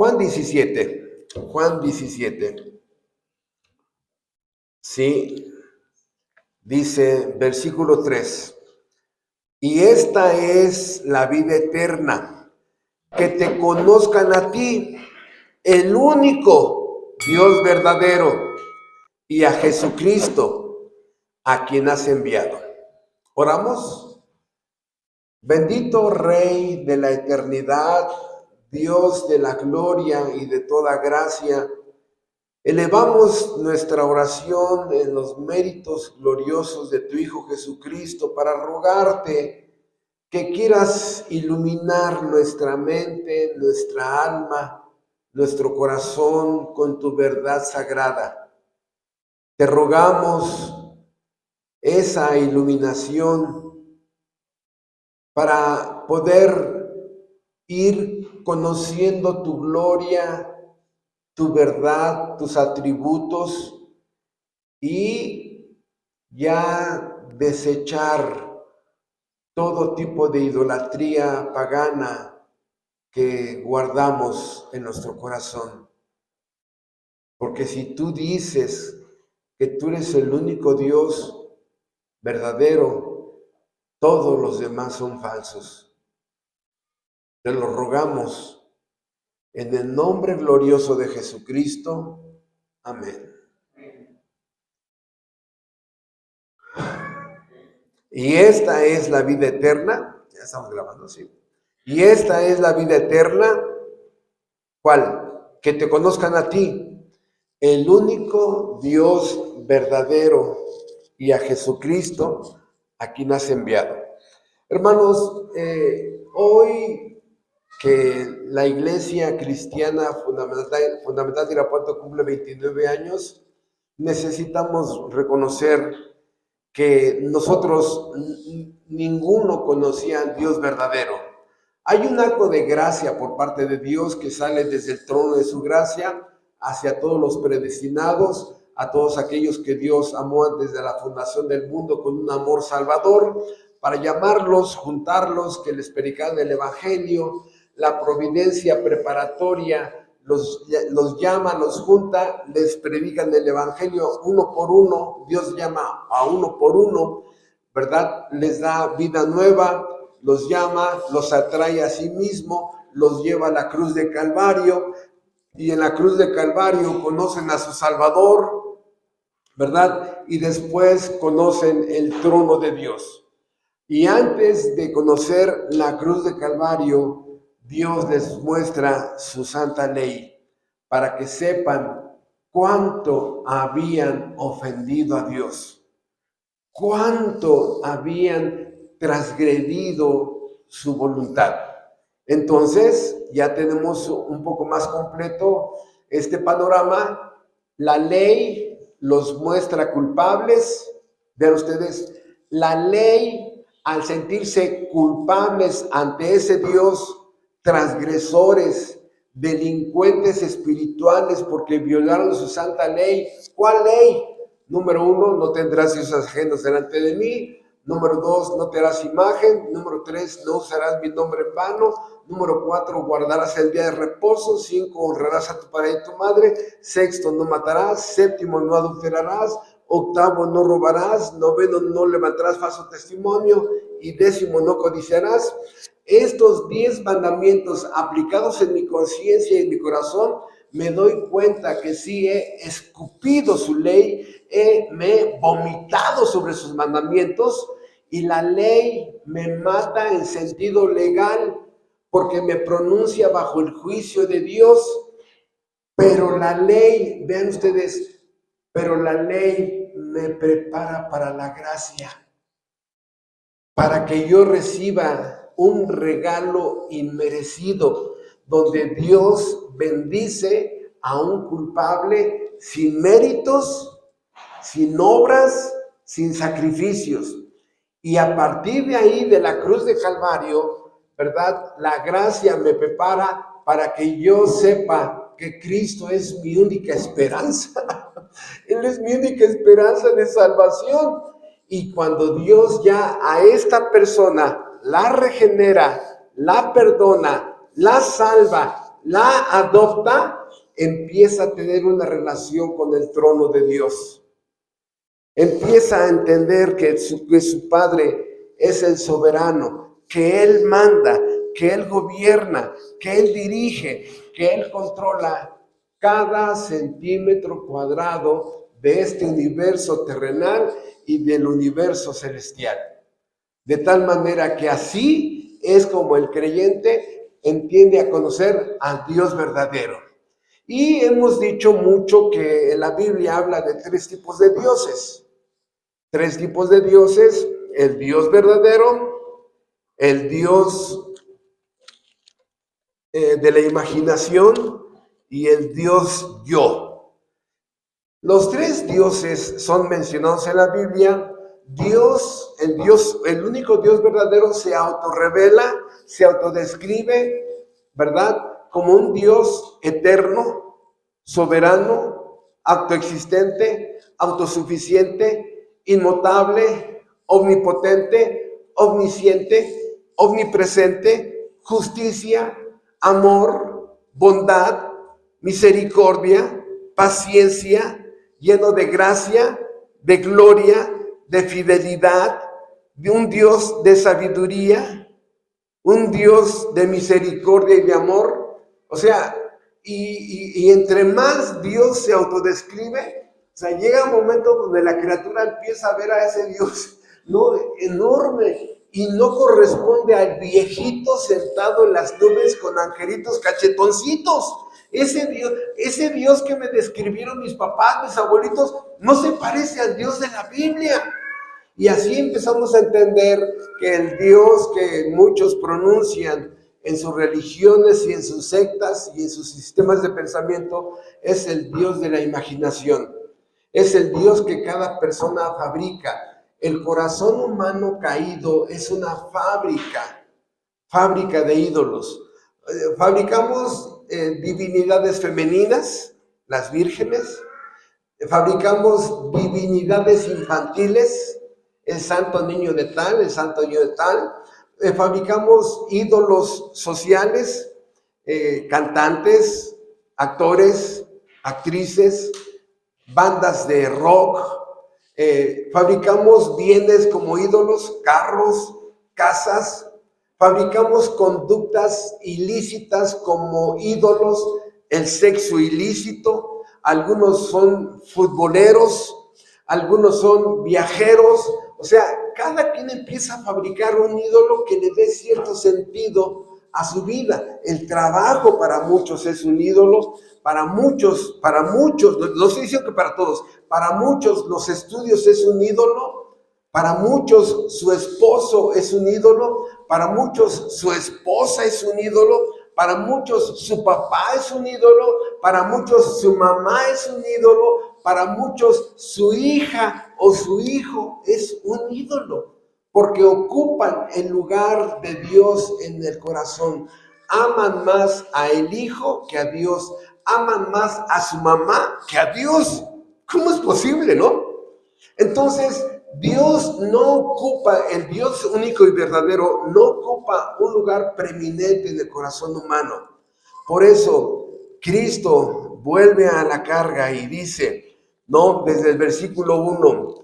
Juan 17. Juan 17. Sí, dice versículo 3. Y esta es la vida eterna, que te conozcan a ti, el único Dios verdadero, y a Jesucristo, a quien has enviado. ¿Oramos? Bendito Rey de la eternidad, Dios de la gloria y de toda gracia, elevamos nuestra oración en los méritos gloriosos de tu Hijo Jesucristo para rogarte que quieras iluminar nuestra mente, nuestra alma, nuestro corazón con tu verdad sagrada. Te rogamos esa iluminación para poder ir conociendo tu gloria, tu verdad, tus atributos y ya desechar todo tipo de idolatría pagana que guardamos en nuestro corazón. Porque si tú dices que tú eres el único Dios verdadero, todos los demás son falsos. Te lo rogamos en el nombre glorioso de Jesucristo. Amén. Y esta es la vida eterna. Ya estamos grabando, sí. Y esta es la vida eterna. ¿Cuál? Que te conozcan a ti, el único Dios verdadero, y a Jesucristo, a quien has enviado. Hermanos, hoy que la Iglesia Cristiana Fundamental de Irapuato cumple 29 años, necesitamos reconocer que nosotros ninguno conocía al Dios verdadero. Hay un acto de gracia por parte de Dios que sale desde el trono de su gracia hacia todos los predestinados, a todos aquellos que Dios amó desde la fundación del mundo con un amor salvador, para llamarlos, juntarlos, que les predicaran el Evangelio. La providencia preparatoria los llama, los junta, les predican el Evangelio uno por uno. Dios llama a uno por uno, ¿verdad? Les da vida nueva, los llama, los atrae a sí mismo, los lleva a la cruz de Calvario, y en la cruz de Calvario conocen a su Salvador, ¿verdad? Y después conocen el trono de Dios. Y antes de conocer la cruz de Calvario, Dios les muestra su santa ley para que sepan cuánto habían ofendido a Dios, cuánto habían transgredido su voluntad. Entonces, ya tenemos un poco más completo este panorama. La ley los muestra culpables. Vean ustedes, la ley, al sentirse culpables ante ese Dios, transgresores, delincuentes espirituales porque violaron su santa ley. ¿Cuál ley? Número 1, no tendrás dioses ajenos delante de mí. Número 2, no te harás imagen. Número 3, no usarás mi nombre en vano. Número 4, guardarás el día de reposo. 5, honrarás a tu padre y a tu madre. 6, no matarás. 7, no adulterarás. 8, no robarás. 9, no levantarás falso testimonio. Y 10, no codiciarás. Estos 10 mandamientos aplicados en mi conciencia y en mi corazón, me doy cuenta que sí he escupido su ley, me he vomitado sobre sus mandamientos, y la ley me mata en sentido legal porque me pronuncia bajo el juicio de Dios. Pero la ley, vean ustedes, pero la ley me prepara para la gracia, para que yo reciba un regalo inmerecido, donde Dios bendice a un culpable sin méritos, sin obras, sin sacrificios. Y a partir de ahí, de la cruz de Calvario, ¿verdad? La gracia me prepara para que yo sepa que Cristo es mi única esperanza. Él es mi única esperanza de salvación. Y cuando Dios ya a esta persona la regenera, la perdona, la salva la adopta, empieza a tener una relación con el trono de Dios. Empieza a entender que su Padre es el soberano, que Él manda, que Él gobierna, que Él dirige, que Él controla cada centímetro cuadrado de este universo terrenal y del universo celestial. De tal manera que así es como el creyente entiende a conocer al Dios verdadero. Y hemos dicho mucho que la Biblia habla de 3 tipos de dioses. 3 tipos de dioses: el Dios verdadero, el Dios de la imaginación y el Dios yo. Los 3 dioses son mencionados en la Biblia. Dios, el único Dios verdadero, se autorrevela, se autodescribe, ¿verdad?, como un Dios eterno, soberano, autoexistente, autosuficiente, inmutable, omnipotente, omnisciente, omnipresente, justicia, amor, bondad, misericordia, paciencia, lleno de gracia, de gloria, de fidelidad, de un Dios de sabiduría, un Dios de misericordia y de amor. O sea, y entre más Dios se autodescribe, o sea, llega un momento donde la criatura empieza a ver a ese Dios, ¿no?, enorme, y no corresponde al viejito sentado en las nubes con angelitos cachetoncitos. Ese Dios que me describieron mis papás, mis abuelitos, no se parece al Dios de la Biblia. Y así empezamos a entender que el Dios que muchos pronuncian en sus religiones y en sus sectas y en sus sistemas de pensamiento es el Dios de la imaginación. Es el Dios que cada persona fabrica. El corazón humano caído es una fábrica de ídolos. Fabricamos divinidades femeninas, las vírgenes. Fabricamos divinidades infantiles, el santo niño de tal, el santo niño de tal. Fabricamos ídolos sociales, cantantes, actores, actrices, bandas de rock. Fabricamos bienes como ídolos, carros, casas. Fabricamos conductas ilícitas como ídolos, el sexo ilícito. Algunos son futboleros, algunos son viajeros. O sea, cada quien empieza a fabricar un ídolo que le dé cierto sentido a su vida. El trabajo para muchos es un ídolo, para muchos, no estoy diciendo que para todos, para muchos los estudios es un ídolo, para muchos su esposo es un ídolo, para muchos su esposa es un ídolo, para muchos su papá es un ídolo, para muchos su mamá es un ídolo, para muchos su hija o su hijo es un ídolo, porque ocupan el lugar de Dios en el corazón. Aman más a el hijo que a Dios, aman más a su mamá que a Dios. ¿Cómo es posible, no? Entonces, Dios no ocupa, el Dios único y verdadero, no ocupa un lugar preeminente en el corazón humano. Por eso, Cristo vuelve a la carga y dice, ¿no?, desde el versículo 1,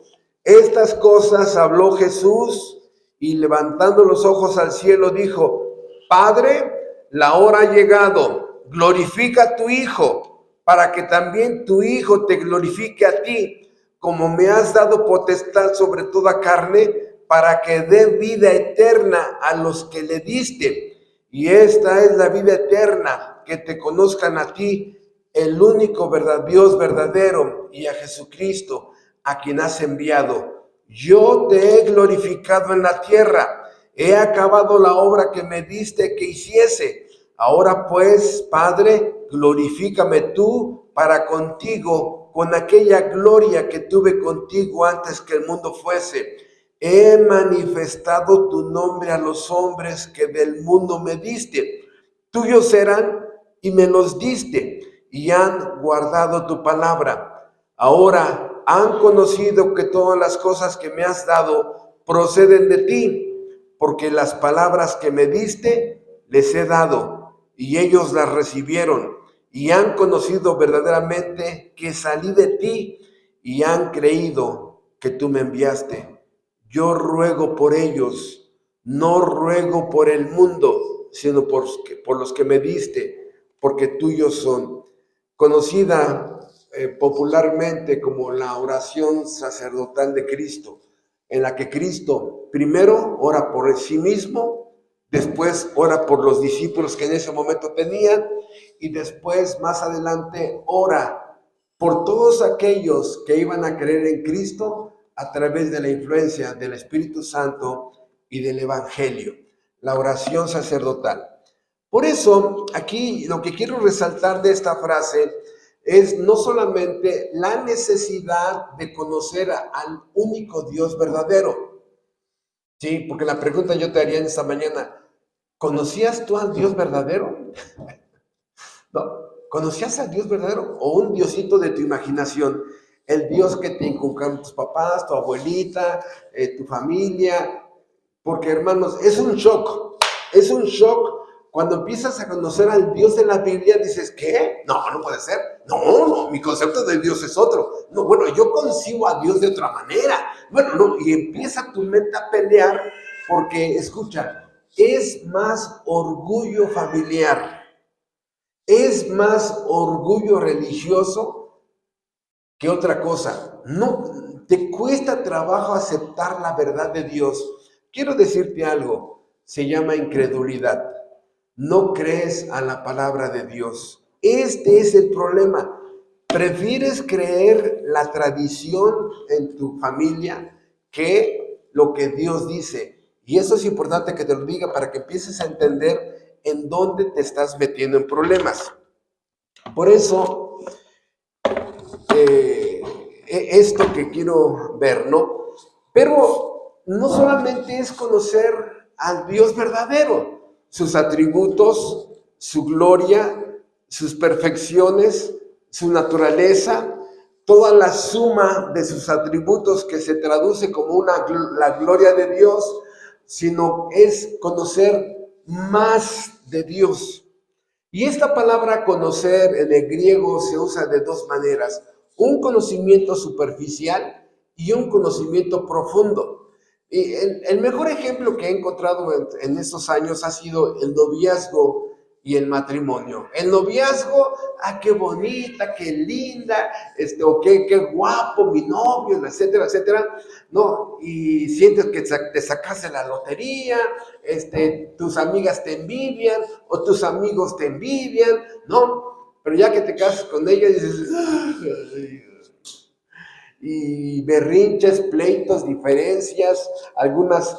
estas cosas habló Jesús y levantando los ojos al cielo dijo, Padre, la hora ha llegado, glorifica a tu Hijo, para que también tu Hijo te glorifique a ti, como me has dado potestad sobre toda carne, para que dé vida eterna a los que le diste. Y esta es la vida eterna, que te conozcan a ti, el único Dios verdadero, y a Jesucristo, a quien has enviado. Yo te he glorificado en la tierra, he acabado la obra que me diste que hiciese. Ahora pues, Padre, glorifícame tú para contigo, con aquella gloria que tuve contigo antes que el mundo fuese. He manifestado tu nombre a los hombres que del mundo me diste. Tuyos eran y me los diste, y han guardado tu palabra. Ahora han conocido que todas las cosas que me has dado proceden de ti, porque las palabras que me diste les he dado, y ellos las recibieron y han conocido verdaderamente que salí de ti y han creído que tú me enviaste. Yo ruego por ellos, no ruego por el mundo, sino por los que me diste, porque tuyos son. Conocida popularmente como la oración sacerdotal de Cristo, en la que Cristo primero ora por sí mismo, después ora por los discípulos que en ese momento tenían, y después, más adelante, ora por todos aquellos que iban a creer en Cristo a través de la influencia del Espíritu Santo y del Evangelio, la oración sacerdotal. Por eso, aquí lo que quiero resaltar de esta frase es no solamente la necesidad de conocer al único Dios verdadero, ¿sí? Porque la pregunta yo te haría en esta mañana, ¿conocías tú al Dios verdadero? ¿No? ¿Conocías al Dios verdadero o un diosito de tu imaginación? El Dios que te inculcaron tus papás, tu abuelita, tu familia. Porque, hermanos, es un shock cuando empiezas a conocer al Dios de la Biblia. Dices, ¿qué? No, no puede ser. No, mi concepto de Dios es otro. No, bueno, yo concibo a Dios de otra manera. Bueno, no, y empieza tu mente a pelear porque, escucha, es más orgullo familiar, es más orgullo religioso que otra cosa. No, te cuesta trabajo aceptar la verdad de Dios. Quiero decirte algo, se llama incredulidad. No crees a la palabra de Dios. Este es el problema. Prefieres creer la tradición en tu familia que lo que Dios dice. Y eso es importante que te lo diga para que empieces a entender en dónde te estás metiendo en problemas. Por eso, esto que quiero ver, ¿no? Pero no solamente es conocer al Dios verdadero, sus atributos, su gloria, sus perfecciones, su naturaleza, toda la suma de sus atributos que se traduce como la gloria de Dios, sino es conocer más de Dios. Y esta palabra conocer en el griego se usa de dos maneras: un conocimiento superficial y un conocimiento profundo. Y el mejor ejemplo que he encontrado en estos años ha sido el noviazgo y el matrimonio. El noviazgo, qué bonita, qué linda, o qué guapo mi novio, etcétera, etcétera, ¿no? Y sientes que te sacaste la lotería, tus amigas te envidian o tus amigos te envidian, ¿no? Pero ya que te casas con ella dices, ¡ay! Y berrinches, pleitos, diferencias, algunas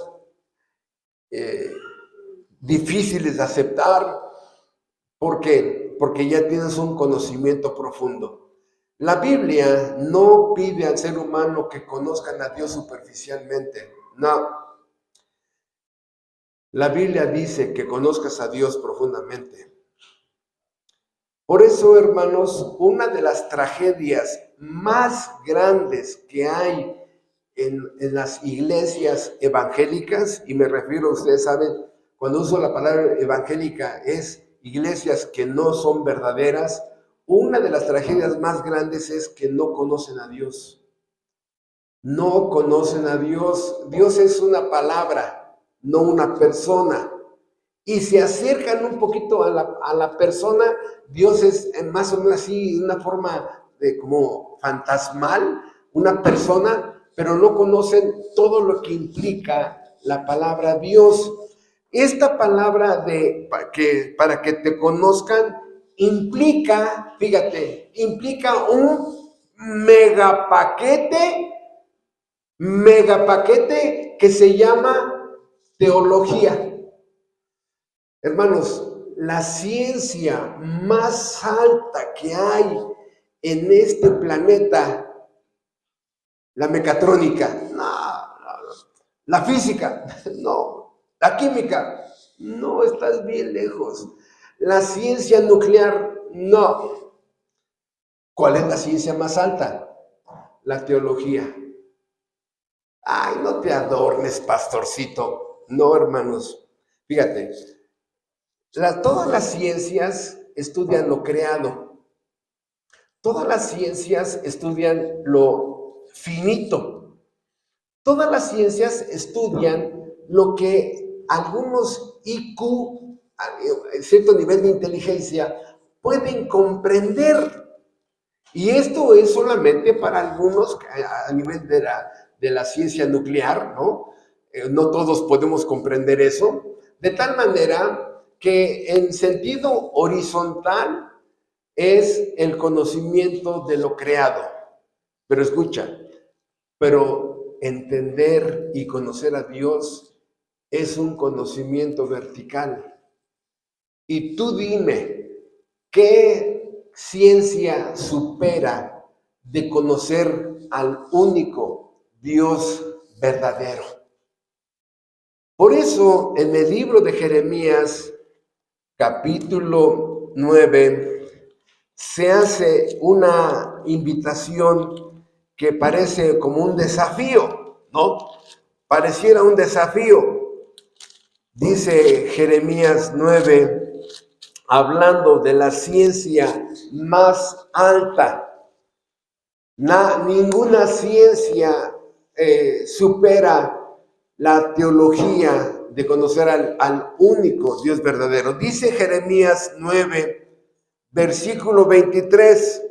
difíciles de aceptar. ¿Por qué? Porque ya tienes un conocimiento profundo. La Biblia no pide al ser humano que conozcan a Dios superficialmente. No. La Biblia dice que conozcas a Dios profundamente. Por eso, hermanos, una de las tragedias más grandes que hay en las iglesias evangélicas, y me refiero, ustedes saben, cuando uso la palabra evangélica, es iglesias que no son verdaderas. Una de las tragedias más grandes es que no conocen a Dios. No conocen a Dios. Dios es una palabra, no una persona. Y se acercan un poquito a la persona. Dios es más o menos así, una forma de como fantasmal, una persona, pero no conocen todo lo que implica la palabra Dios. Esta palabra para que te conozcan implica, fíjate, implica un megapaquete que se llama teología. Hermanos, la ciencia más alta que hay en este planeta, la mecatrónica, no. La física, no. La química, no, estás bien lejos. La ciencia nuclear, no. ¿Cuál es la ciencia más alta? La teología. Ay, no te adornes, pastorcito. No, hermanos. Fíjate, Todas las ciencias estudian lo creado. Todas las ciencias estudian lo finito. Todas las ciencias estudian lo que algunos IQ, cierto nivel de inteligencia, pueden comprender. Y esto es solamente para algunos a nivel de la ciencia nuclear, ¿no? No todos podemos comprender eso. De tal manera que en sentido horizontal es el conocimiento de lo creado. Pero escucha, pero entender y conocer a Dios es un conocimiento vertical. Y tú dime, ¿qué ciencia supera de conocer al único Dios verdadero? Por eso, en el libro de Jeremías, capítulo 9, se hace una invitación que parece como un desafío, ¿no? Pareciera un desafío. Dice Jeremías 9, hablando de la ciencia más alta. Ninguna ciencia supera la teología de conocer al único Dios verdadero. Dice Jeremías 9, versículo 23.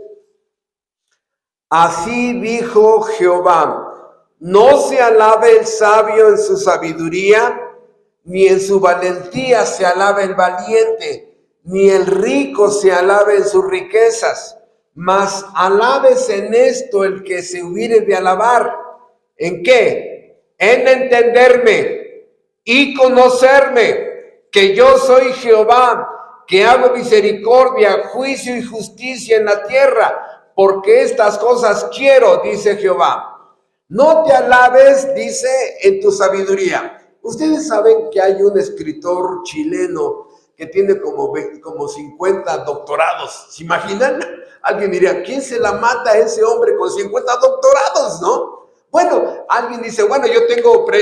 Así dijo Jehová: no se alabe el sabio en su sabiduría, ni en su valentía se alabe el valiente, ni el rico se alabe en sus riquezas, mas alábese en esto el que se hubiere de alabar. ¿En qué? En entenderme y conocerme, que yo soy Jehová, que hago misericordia, juicio y justicia en la tierra, porque estas cosas quiero, dice Jehová. No te alabes, dice, en tu sabiduría. Ustedes saben que hay un escritor chileno que tiene como 50 doctorados. ¿Se imaginan? Alguien diría, ¿quién se la mata a ese hombre con 50 doctorados, no? Bueno, alguien dice, bueno, yo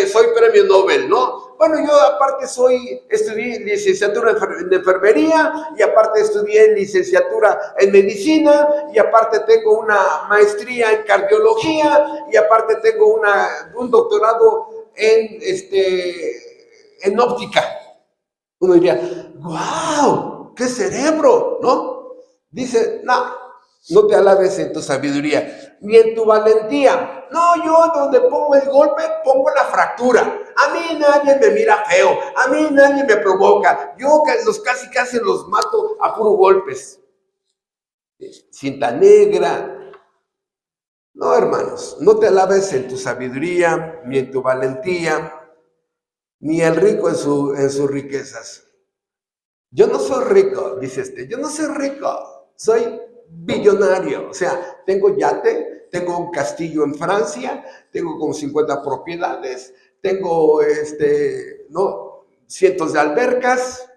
soy premio Nobel, ¿no? Bueno, yo aparte estudié licenciatura en enfermería, y aparte estudié licenciatura en medicina, y aparte tengo una maestría en cardiología, y aparte tengo un doctorado en óptica. Uno diría, ¡wow! ¡Qué cerebro! ¿No? Dice, no te alabes en tu sabiduría, ni en tu valentía. No, yo donde pongo el golpe, pongo la fractura. A mí nadie me mira feo, a mí nadie me provoca. Yo casi los mato a puros golpes. Cinta negra. No, hermanos, no te alabes en tu sabiduría, ni en tu valentía, ni el rico en sus riquezas. Yo no soy rico, dice yo no soy rico, soy billonario. O sea, tengo yate, tengo un castillo en Francia, tengo como 50 propiedades, tengo cientos de albercas.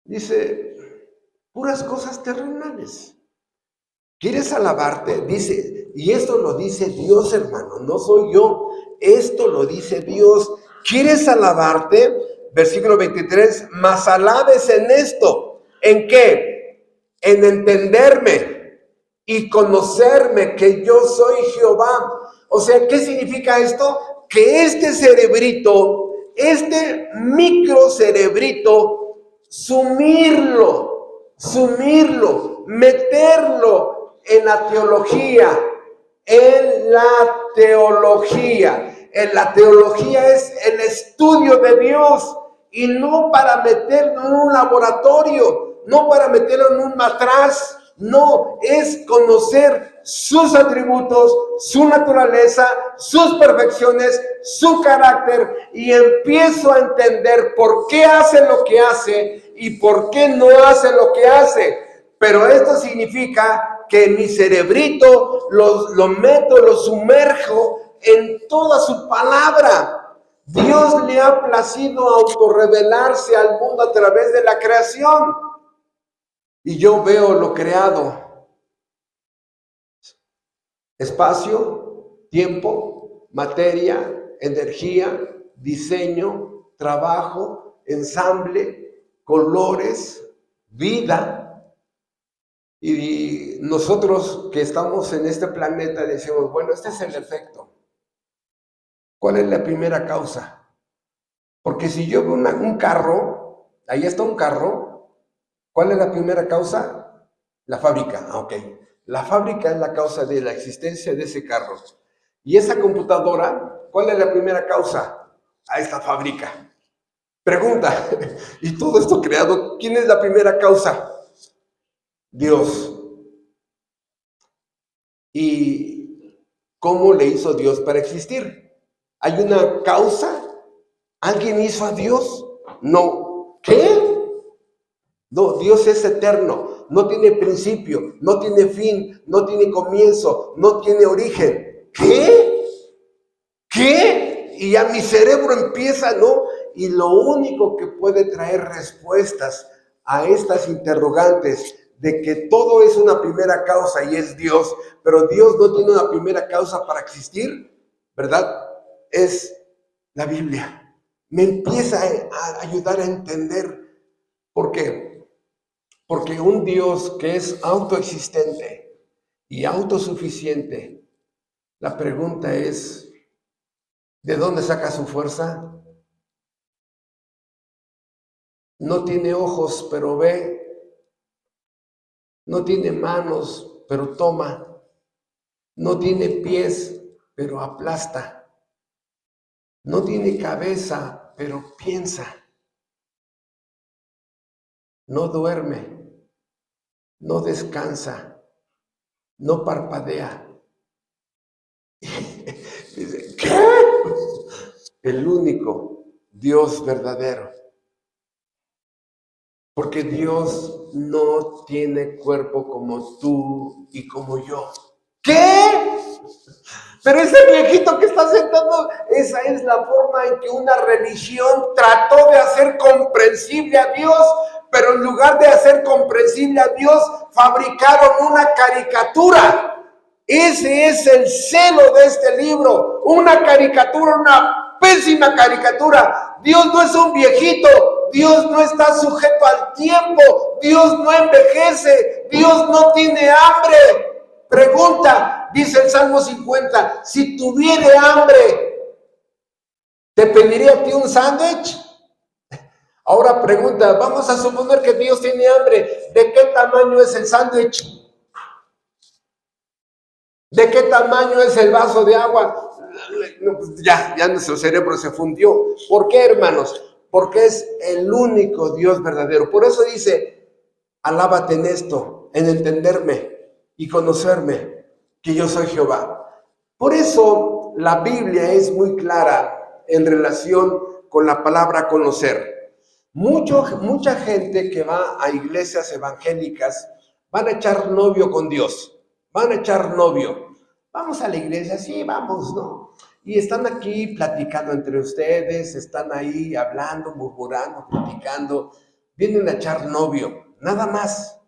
Dice, puras cosas terrenales. ¿Quieres alabarte? Dice, y esto lo dice Dios, hermano, no soy yo. Esto lo dice Dios. ¿Quieres alabarte? Versículo 23, mas alabes en esto. ¿En qué? En entenderme y conocerme, que yo soy Jehová. O sea, ¿qué significa esto? Que este cerebrito, este microcerebrito, sumirlo, meterlo en la teología, en la teología. En la teología es el estudio de Dios, y no para meterlo en un laboratorio, no para meterlo en un matraz, no, es conocer sus atributos, su naturaleza, sus perfecciones, su carácter, y empiezo a entender por qué hace lo que hace y por qué no hace lo que hace. Pero esto significa que mi cerebrito lo meto, lo sumerjo en toda su palabra. Dios le ha placido autorrevelarse al mundo a través de la creación. Y yo veo lo creado: espacio, tiempo, materia, energía, diseño, trabajo, ensamble, colores, vida. Y nosotros que estamos en este planeta decimos, bueno, este es el efecto. ¿Cuál es la primera causa? Porque si yo veo un carro, ahí está un carro, ¿cuál es la primera causa? La fábrica. Ok. La fábrica es la causa de la existencia de ese carro. Y esa computadora, ¿cuál es la primera causa? A esta fábrica. Pregunta, ¿y todo esto creado, quién es la primera causa? Dios. ¿Y cómo le hizo Dios para existir? ¿Hay una causa? ¿Alguien hizo a Dios? No. ¿Qué? No, Dios es eterno, no tiene principio, no tiene fin, no tiene comienzo, no tiene origen. ¿Qué? ¿Qué? Y ya mi cerebro empieza, ¿no? Y lo único que puede traer respuestas a estas interrogantes de que todo es una primera causa y es Dios, pero Dios no tiene una primera causa para existir, ¿verdad? Es la Biblia. Me empieza a ayudar a entender por qué. Porque un Dios que es autoexistente y autosuficiente, la pregunta es, ¿de dónde saca su fuerza? No tiene ojos, pero ve. No tiene manos, pero toma. No tiene pies, pero aplasta. No tiene cabeza, pero piensa. No duerme, no descansa, no parpadea. Dice, ¿qué? El único Dios verdadero. Porque Dios no tiene cuerpo como tú y como yo. ¿Qué? Pero ese viejito que está sentado, esa es la forma en que una religión trató de hacer comprensible a Dios, pero en lugar de hacer comprensible a Dios, fabricaron una caricatura. Ese es el celo de este libro, una caricatura, una pésima caricatura. Dios no es un viejito, Dios no está sujeto al tiempo, Dios no envejece, Dios no tiene hambre. Pregunta, dice el Salmo 50, si tuviera hambre, ¿te pediría a ti un sándwich? Ahora pregunta, vamos a suponer que Dios tiene hambre, ¿de qué tamaño es el sándwich? ¿De qué tamaño es el vaso de agua? No, pues ya nuestro cerebro se fundió. ¿Por qué, hermanos? Porque es el único Dios verdadero. Por eso dice, alábate en esto, en entenderme y conocerme, que yo soy Jehová. Por eso la Biblia es muy clara en relación con la palabra conocer. Mucha gente que va a iglesias evangélicas van a echar novio con Dios. Van a echar novio. Vamos a la iglesia, sí, vamos, ¿no? Y están aquí platicando entre ustedes, están ahí hablando, murmurando, platicando. Vienen a echar novio, nada más.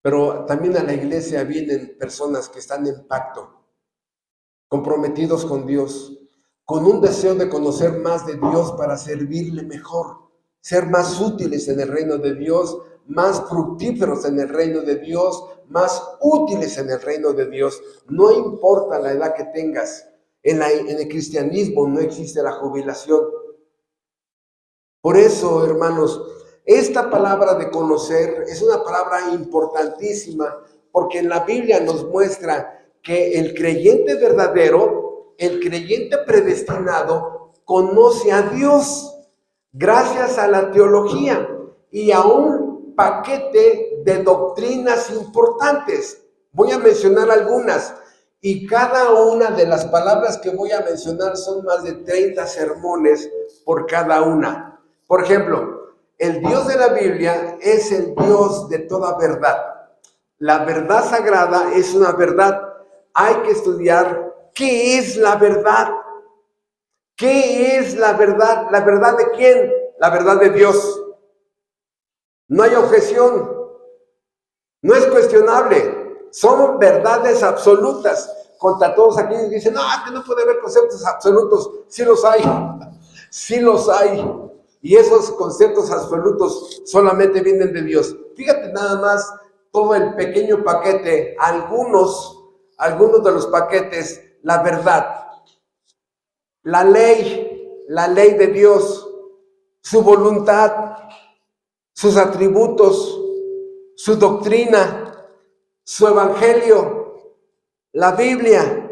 Pero también a la iglesia vienen personas que están en pacto, comprometidos con Dios, con un deseo de conocer más de Dios para servirle mejor, ser más útiles en el reino de Dios, más fructíferos en el reino de Dios, más útiles en el reino de Dios. No importa la edad que tengas, en el cristianismo no existe la jubilación. Por eso, hermanos, esta palabra de conocer es una palabra importantísima, porque en la Biblia nos muestra que el creyente verdadero, el creyente predestinado, conoce a Dios gracias a la teología y a un paquete de doctrinas importantes. Voy a mencionar algunas, y cada una de las palabras que voy a mencionar son más de 30 sermones por cada una. Por ejemplo, el Dios de la Biblia es el Dios de toda verdad. La verdad sagrada es una verdad. Hay que estudiar qué es la verdad. ¿Qué es la verdad? ¿La verdad de quién? La verdad de Dios. No hay objeción. No es cuestionable. Son verdades absolutas. Contra todos aquellos que dicen, no, que no puede haber conceptos absolutos. Sí los hay. Sí los hay. Y esos conceptos absolutos solamente vienen de Dios. Fíjate nada más todo el pequeño paquete, algunos de los paquetes, la verdad, la ley de Dios, su voluntad, sus atributos, su doctrina, su evangelio, la Biblia,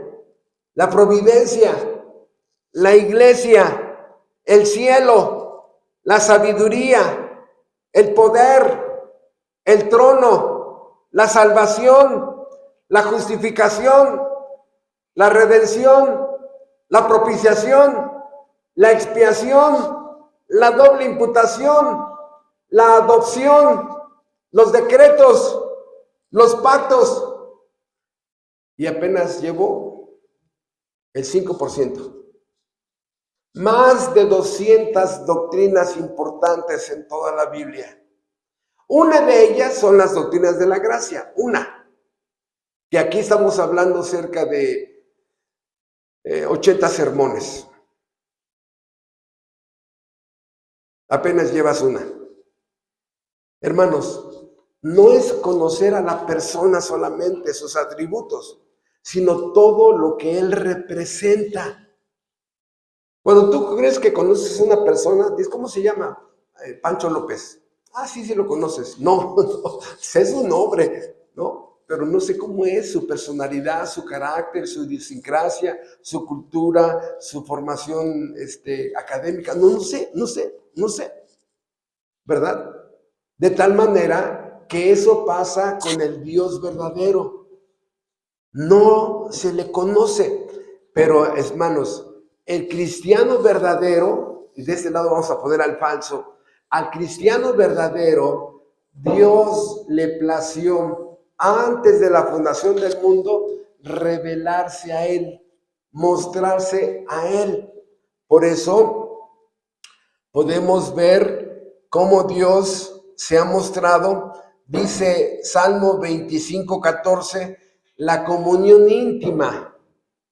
la providencia, la iglesia, el cielo, la sabiduría, el poder, el trono, la salvación, la justificación, la redención, la propiciación, la expiación, la doble imputación, la adopción, los decretos, los pactos. Y apenas llevo el 5%. Más de 200 doctrinas importantes en toda la Biblia. Una de ellas son las doctrinas de la gracia. Una, que aquí estamos hablando cerca de 80 sermones. Apenas llevas una. Hermanos, no es conocer a la persona solamente, sus atributos, sino todo lo que él representa. Cuando tú crees que conoces a una persona, dices, ¿cómo se llama? Pancho López. Ah, sí lo conoces. No, sé su nombre, ¿no? Pero no sé cómo es su personalidad, su carácter, su idiosincrasia, su cultura, su formación académica. No sé. ¿Verdad? De tal manera que eso pasa con el Dios verdadero. No se le conoce. Pero, hermanos, el cristiano verdadero, y de este lado vamos a poner al falso, al cristiano verdadero, Dios le plació antes de la fundación del mundo revelarse a Él, mostrarse a Él. Por eso podemos ver cómo Dios se ha mostrado. Dice Salmo 25:14, la comunión íntima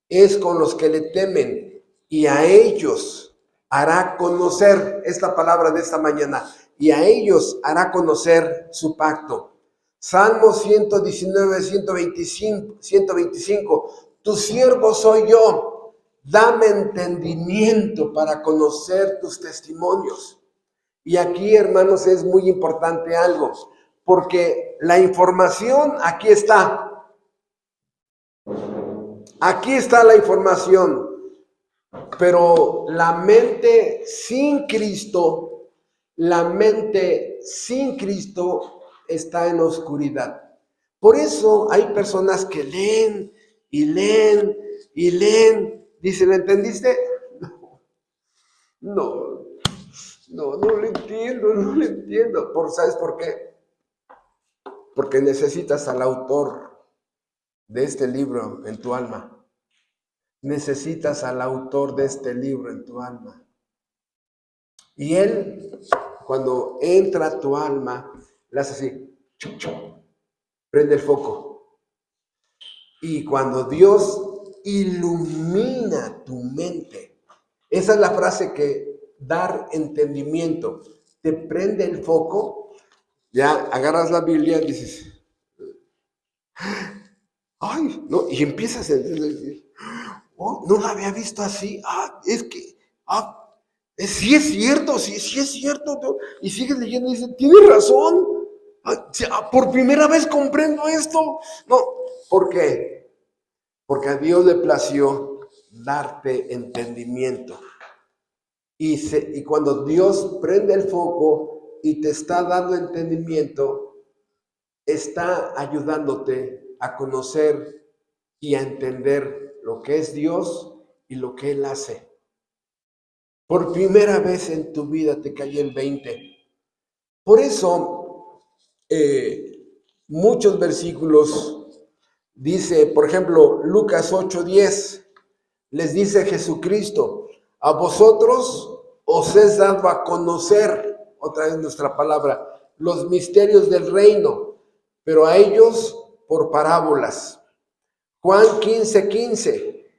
es con los que le temen y a ellos hará conocer, esta palabra de esta mañana, y a ellos hará conocer su pacto. Salmo 119, 125, tu siervo soy yo, dame entendimiento para conocer tus testimonios. Y aquí, hermanos, es muy importante algo, porque la información aquí está. Aquí está la información, pero la mente sin Cristo está en oscuridad. Por eso hay personas que leen y leen y leen. Dicen, ¿entendiste? No lo entiendo. ¿Sabes por qué? Porque necesitas al autor de este libro en tu alma. Necesitas al autor de este libro en tu alma. Y él, cuando entra a tu alma, le hace así, chup, chup, prende el foco. Y cuando Dios ilumina tu mente, esa es la frase que dar entendimiento, te prende el foco, ya agarras la Biblia y dices, ay, no, y empiezas a entender, oh, no la había visto así, sí es cierto, sí es cierto, ¿no? Y sigues leyendo y dices, tienes razón, por primera vez comprendo esto. No, ¿por qué? Porque a Dios le plació darte entendimiento. Y cuando Dios prende el foco y te está dando entendimiento, está ayudándote a conocer y a entender lo que es Dios y lo que Él hace. Por primera vez en tu vida te cayó el 20. Por eso, muchos versículos dice, por ejemplo, Lucas 8:10, les dice Jesucristo, a vosotros os es dado a conocer, otra vez nuestra palabra, los misterios del reino, pero a ellos por parábolas. Juan 15:15,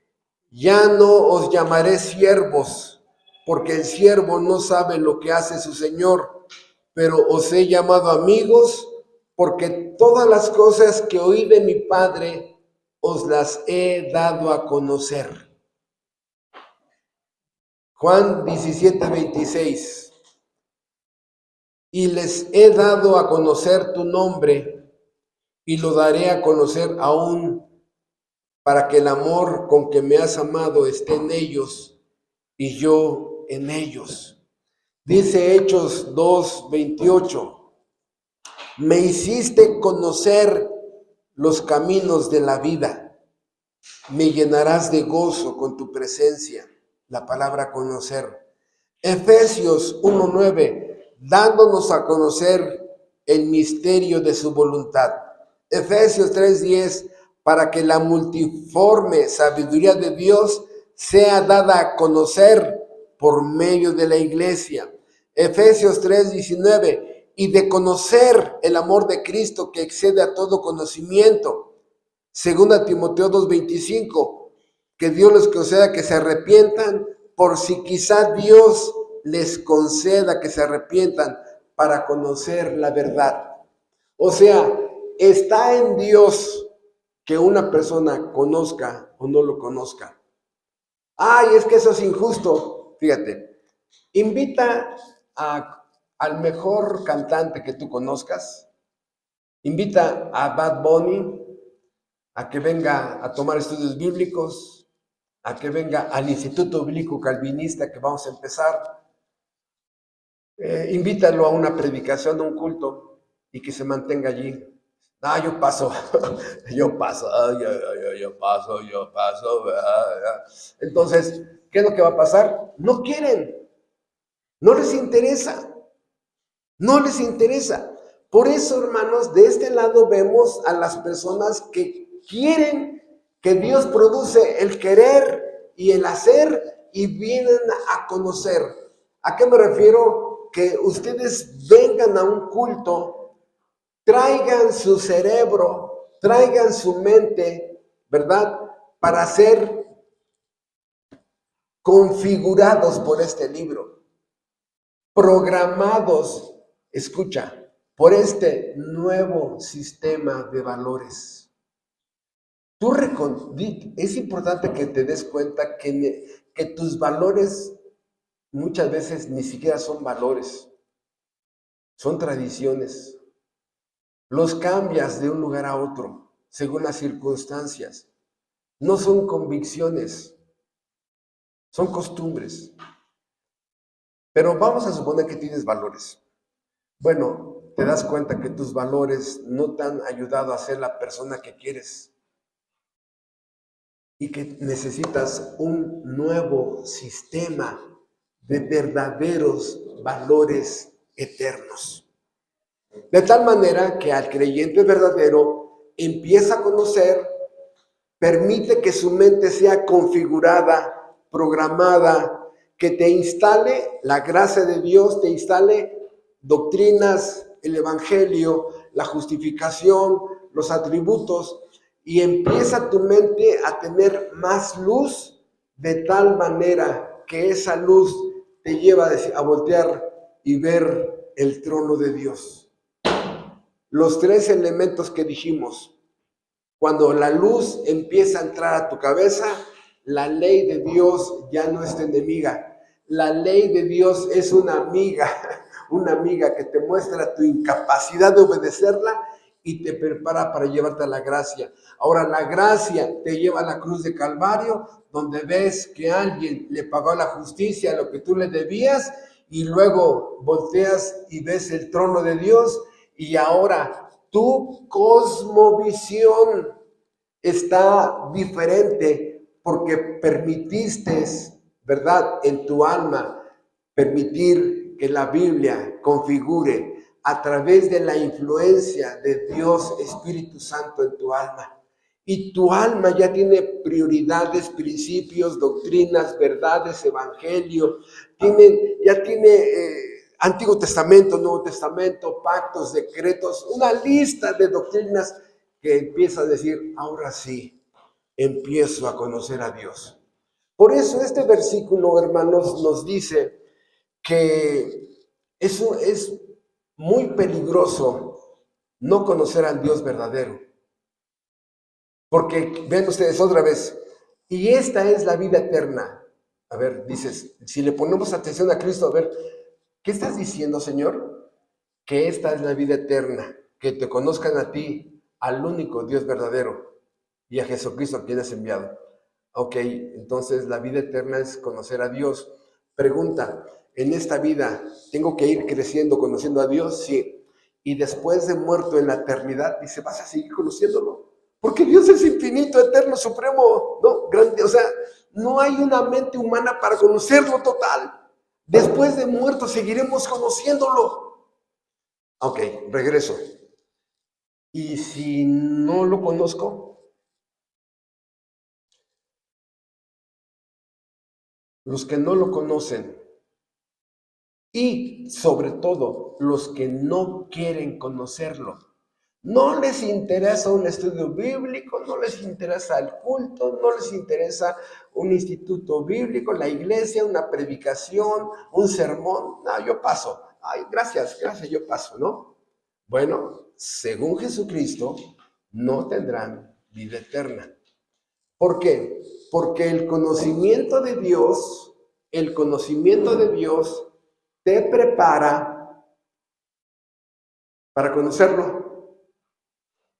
ya no os llamaré siervos, porque el siervo no sabe lo que hace su Señor, pero os he llamado amigos, porque todas las cosas que oí de mi Padre os las he dado a conocer. Juan 17:26. Y les he dado a conocer tu nombre, y lo daré a conocer aún, para que el amor con que me has amado esté en ellos y yo en ellos. Dice Hechos 2:28, me hiciste conocer los caminos de la vida, me llenarás de gozo con tu presencia. La palabra conocer. Efesios 1:9, dándonos a conocer el misterio de su voluntad. Efesios 3:10, para que la multiforme sabiduría de Dios sea dada a conocer por medio de la iglesia. Efesios 3:19, y de conocer el amor de Cristo que excede a todo conocimiento. Segunda Timoteo 2:25, que Dios les conceda que se arrepientan, por si quizá Dios les conceda que se arrepientan para conocer la verdad. O sea, está en Dios que una persona conozca o no lo conozca. Ay, es que eso es injusto. Fíjate, invita al mejor cantante que tú conozcas, invita a Bad Bunny a que venga a tomar estudios bíblicos, a que venga al Instituto Bíblico Calvinista que vamos a empezar. Invítalo a una predicación, a un culto, y que se mantenga allí. Yo paso, yo paso. Entonces, ¿qué es lo que va a pasar? No quieren, no les interesa, no les interesa. Por eso, hermanos, de este lado vemos a las personas que quieren que Dios produce el querer y el hacer y vienen a conocer. ¿A qué me refiero? Que ustedes vengan a un culto, traigan su cerebro, traigan su mente, ¿verdad? Para ser configurados por este libro, programados, escucha, por este nuevo sistema de valores. Es importante que te des cuenta que tus valores muchas veces ni siquiera son valores, son tradiciones. Los cambias de un lugar a otro según las circunstancias. No son convicciones, son costumbres. Pero vamos a suponer que tienes valores. Bueno, te das cuenta que tus valores no te han ayudado a ser la persona que quieres y que necesitas un nuevo sistema de verdaderos valores eternos. De tal manera que al creyente verdadero empieza a conocer, permite que su mente sea configurada, programada, que te instale la gracia de Dios, te instale doctrinas, el evangelio, la justificación, los atributos, y empieza tu mente a tener más luz, de tal manera que esa luz te lleva a voltear y ver el trono de Dios. Los tres elementos que dijimos, cuando la luz empieza a entrar a tu cabeza, la ley de Dios ya no es tu enemiga. La ley de Dios es una amiga que te muestra tu incapacidad de obedecerla y te prepara para llevarte a la gracia. Ahora, la gracia te lleva a la cruz de Calvario, donde ves que alguien le pagó la justicia, lo que tú le debías, y luego volteas y ves el trono de Dios, y ahora tu cosmovisión está diferente porque permitiste, ¿verdad?, en tu alma, permitir que la Biblia configure a través de la influencia de Dios Espíritu Santo en tu alma. Y tu alma ya tiene prioridades, principios, doctrinas, verdades, evangelio, ya tiene Antiguo Testamento, Nuevo Testamento, pactos, decretos, una lista de doctrinas que empieza a decir, ahora sí, empiezo a conocer a Dios. Por eso este versículo, hermanos, nos dice que eso es muy peligroso no conocer al Dios verdadero. Porque, ven ustedes otra vez, y esta es la vida eterna. A ver, dices, si le ponemos atención a Cristo, a ver, ¿qué estás diciendo, Señor? Que esta es la vida eterna, que te conozcan a ti, al único Dios verdadero, y a Jesucristo a quien has enviado. Ok, entonces la vida eterna es conocer a Dios. Pregunta, ¿en esta vida tengo que ir creciendo conociendo a Dios? Sí. Y después de muerto en la eternidad, dice, ¿vas a seguir conociéndolo? Porque Dios es infinito, eterno, supremo, ¿no? Grande, o sea, no hay una mente humana para conocerlo total. Después de muerto seguiremos conociéndolo. Ok, regreso. ¿Y si no lo conozco? Los que no lo conocen y sobre todo los que no quieren conocerlo. No les interesa un estudio bíblico, no les interesa el culto, no les interesa un instituto bíblico, la iglesia, una predicación, un sermón. No, yo paso. Ay, gracias, yo paso, ¿no? Bueno, según Jesucristo, no tendrán vida eterna. ¿Por qué? Porque el conocimiento de Dios te prepara para conocerlo.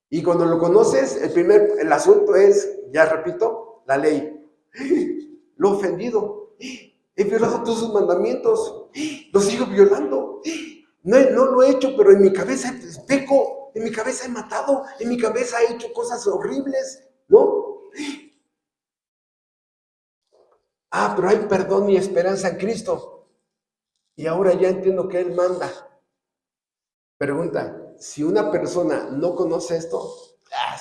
Y cuando lo conoces, el asunto es, ya repito, la ley. Lo he ofendido, he violado todos sus mandamientos, lo sigo violando. No lo he hecho, pero en mi cabeza peco, en mi cabeza he matado, en mi cabeza he hecho cosas horribles, ¿no? Ah, pero hay perdón y esperanza en Cristo. Y ahora ya entiendo que Él manda. Pregunta, si una persona no conoce esto,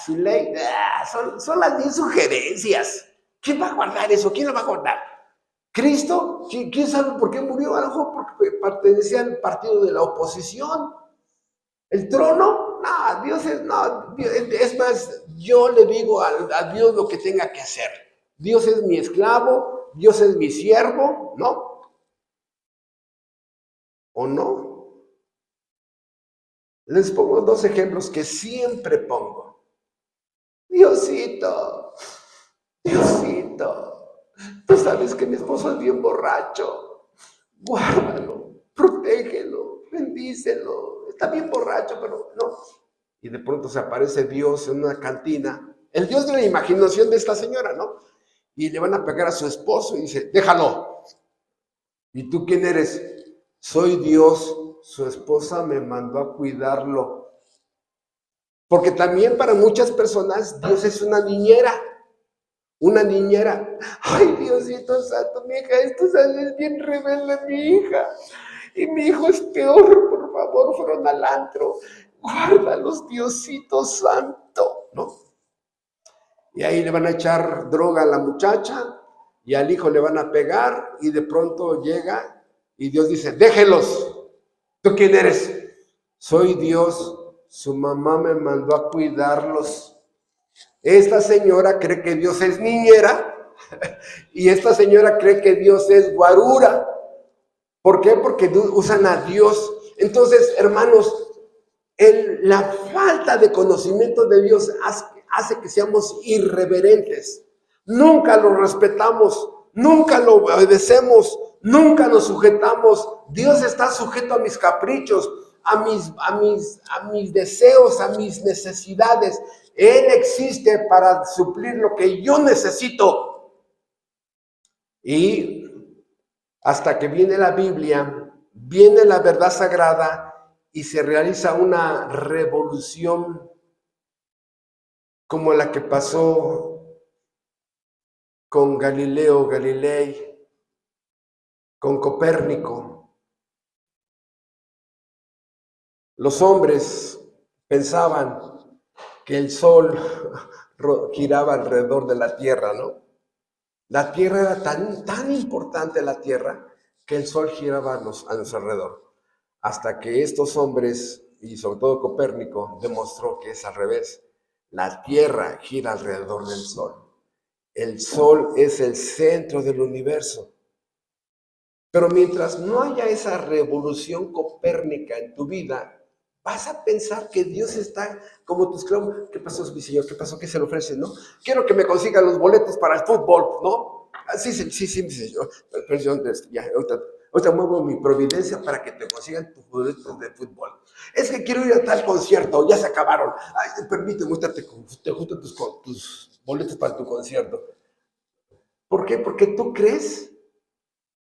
su ley, son las 10 sugerencias. ¿Quién va a guardar eso? ¿Quién lo va a guardar? ¿Cristo? ¿Quién sabe por qué murió? A lo mejor porque pertenecía al partido de la oposición. ¿El trono? No, Dios es, no, es más, yo le digo a Dios lo que tenga que hacer. Dios es mi esclavo, Dios es mi siervo, ¿no? ¿O no? Les pongo dos ejemplos que siempre pongo. Diosito, tú sabes que mi esposo es bien borracho. Guárdalo, protégelo, bendícelo. Está bien borracho, pero no. Y de pronto se aparece Dios en una cantina. El Dios de la imaginación de esta señora, ¿no? Y le van a pegar a su esposo y dice, déjalo. ¿Y tú quién eres? Soy Dios. Su esposa me mandó a cuidarlo. Porque también para muchas personas Dios es una niñera. Una niñera. Ay, Diosito santo, mi hija, esto es bien rebelde, mi hija. Y mi hijo es peor, por favor, fueron al antro. Guárdalos, Diosito santo, ¿no? Y ahí le van a echar droga a la muchacha y al hijo le van a pegar y de pronto llega y Dios dice, déjelos. ¿Tú quién eres? Soy Dios. Su mamá me mandó a cuidarlos. Esta señora cree que Dios es niñera y esta señora cree que Dios es guarura. ¿Por qué? Porque usan a Dios. Entonces, hermanos, la falta de conocimiento de Dios hace que seamos irreverentes. Nunca lo respetamos, nunca lo obedecemos, nunca nos sujetamos. Dios está sujeto a mis caprichos, a mis deseos, a mis necesidades. Él existe para suplir lo que yo necesito. Y hasta que viene la Biblia, viene la verdad sagrada y se realiza una revolución como la que pasó con Galileo Galilei, con Copérnico. Los hombres pensaban que el sol giraba alrededor de la tierra, ¿no? La tierra era tan importante, la tierra, que el sol giraba a nuestro alrededor. Hasta que estos hombres, y sobre todo Copérnico, demostró que es al revés. La tierra gira alrededor del sol. El sol es el centro del universo. Pero mientras no haya esa revolución copérnica en tu vida, vas a pensar que Dios está como tu esclavo. ¿Qué pasó, mi señor? ¿Qué pasó? ¿Qué se le ofrece, no? Quiero que me consiga los boletos para el fútbol, ¿no? Sí, mi señor. Perdón, ya, ahorita muevo mi providencia para que te consigan tus boletos de fútbol. Es que quiero ir a tal concierto, ya se acabaron. Ay, permíteme, ahorita te junto tus boletos para tu concierto. ¿Por qué? Porque tú crees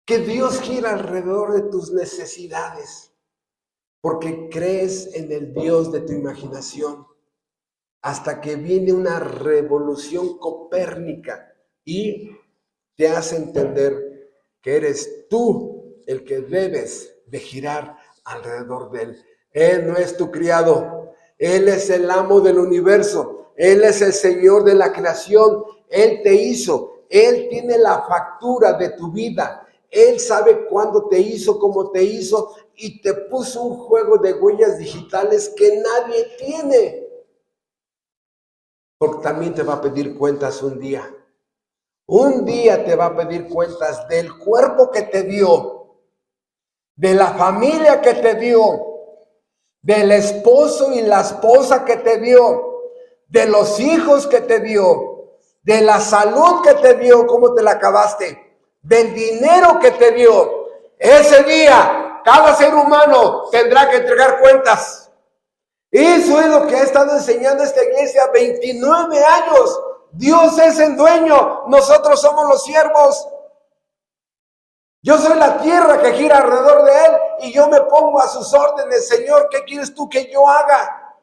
que Dios gira alrededor de tus necesidades, porque crees en el Dios de tu imaginación, hasta que viene una revolución copérnica y te hace entender que eres tú el que debes de girar alrededor de Él. Él no es tu criado, Él es el amo del universo, Él es el Señor de la creación, Él te hizo, Él tiene la factura de tu vida. Él sabe cuándo te hizo, cómo te hizo y te puso un juego de huellas digitales que nadie tiene. Porque también te va a pedir cuentas un día. Un día te va a pedir cuentas del cuerpo que te dio, de la familia que te dio, del esposo y la esposa que te dio, de los hijos que te dio, de la salud que te dio, cómo te la acabaste, del dinero que te dio. Ese día, cada ser humano tendrá que entregar cuentas. Eso es lo que ha estado enseñando esta iglesia 29 años. Dios es el dueño, nosotros somos los siervos. Yo soy la tierra que gira alrededor de Él y yo me pongo a sus órdenes. Señor, ¿qué quieres tú que yo haga?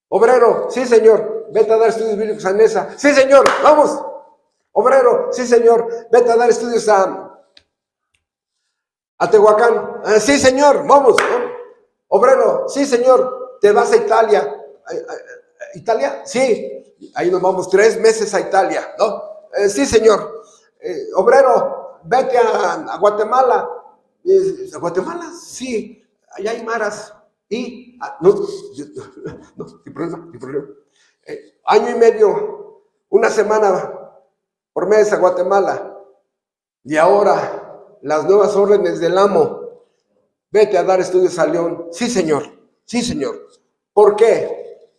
Obrero, sí, Señor, vete a dar estudios bíblicos a Nesa. Sí, Señor, vamos. Obrero, sí, Señor, vete a dar estudios a Tehuacán. Sí, Señor, vamos. Obrero, sí, Señor, te vas a Italia. ¿Italia? Sí, ahí nos vamos 3 meses a Italia, ¿no? Sí, Señor. Obrero, vete a Guatemala. ¿A Guatemala? Sí, allá hay maras. Y, no, sin problema. Año y medio, una semana por mes a Guatemala. Y ahora, las nuevas órdenes del amo. Vete a dar estudios a León. Sí, Señor. Sí, Señor. ¿Por qué?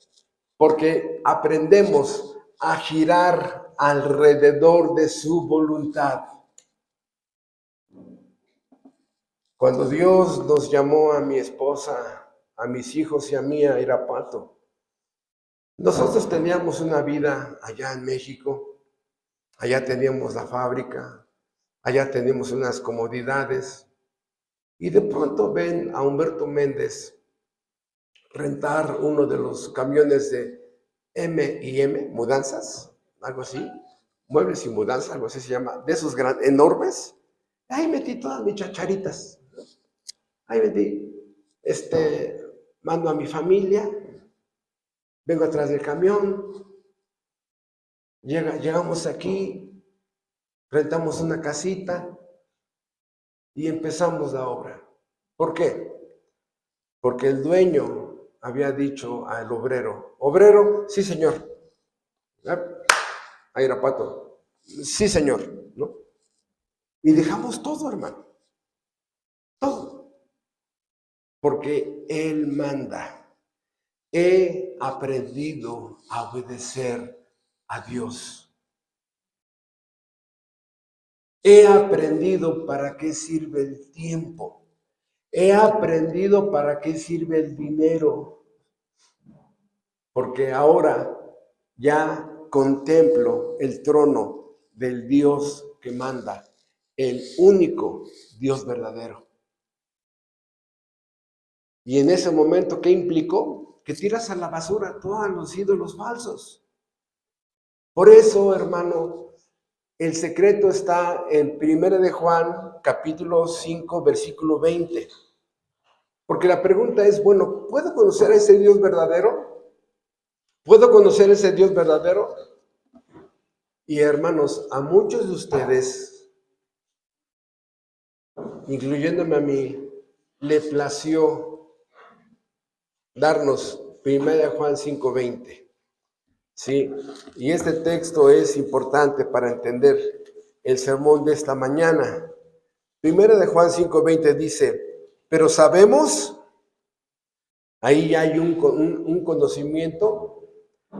Porque aprendemos a girar alrededor de su voluntad. Cuando Dios nos llamó a mi esposa, a mis hijos y a mí a Irapuato, nosotros teníamos una vida allá en México, allá teníamos la fábrica, allá teníamos unas comodidades, y de pronto ven a Humberto Méndez rentar uno de los camiones de M&M, mudanzas, algo así, muebles y mudanzas, algo así se llama, de esos enormes. Ahí metí todas mis chacharitas, ahí metí, mando a mi familia, vengo atrás del camión, llegamos aquí, rentamos una casita y empezamos la obra. ¿Por qué? Porque el dueño había dicho al obrero, sí, señor, a Irapuato, sí, señor, ¿no? Y dejamos todo, hermano, todo, porque Él manda. He aprendido a obedecer a Dios. He aprendido para qué sirve el tiempo. He aprendido para qué sirve el dinero. Porque ahora ya contemplo el trono del Dios que manda, el único Dios verdadero. Y en ese momento, ¿qué implicó? Que tiras a la basura todos los ídolos falsos. Por eso, hermano, el secreto está en 1 de Juan, capítulo 5, versículo 20. Porque la pregunta es, bueno, ¿puedo conocer a ese Dios verdadero? ¿Puedo conocer a ese Dios verdadero? Y hermanos, a muchos de ustedes, incluyéndome a mí, le plació darnos 1 de Juan 5:20. Sí, y este texto es importante para entender el sermón de esta mañana. Primera de Juan 5:20 dice, pero sabemos, ahí hay un conocimiento,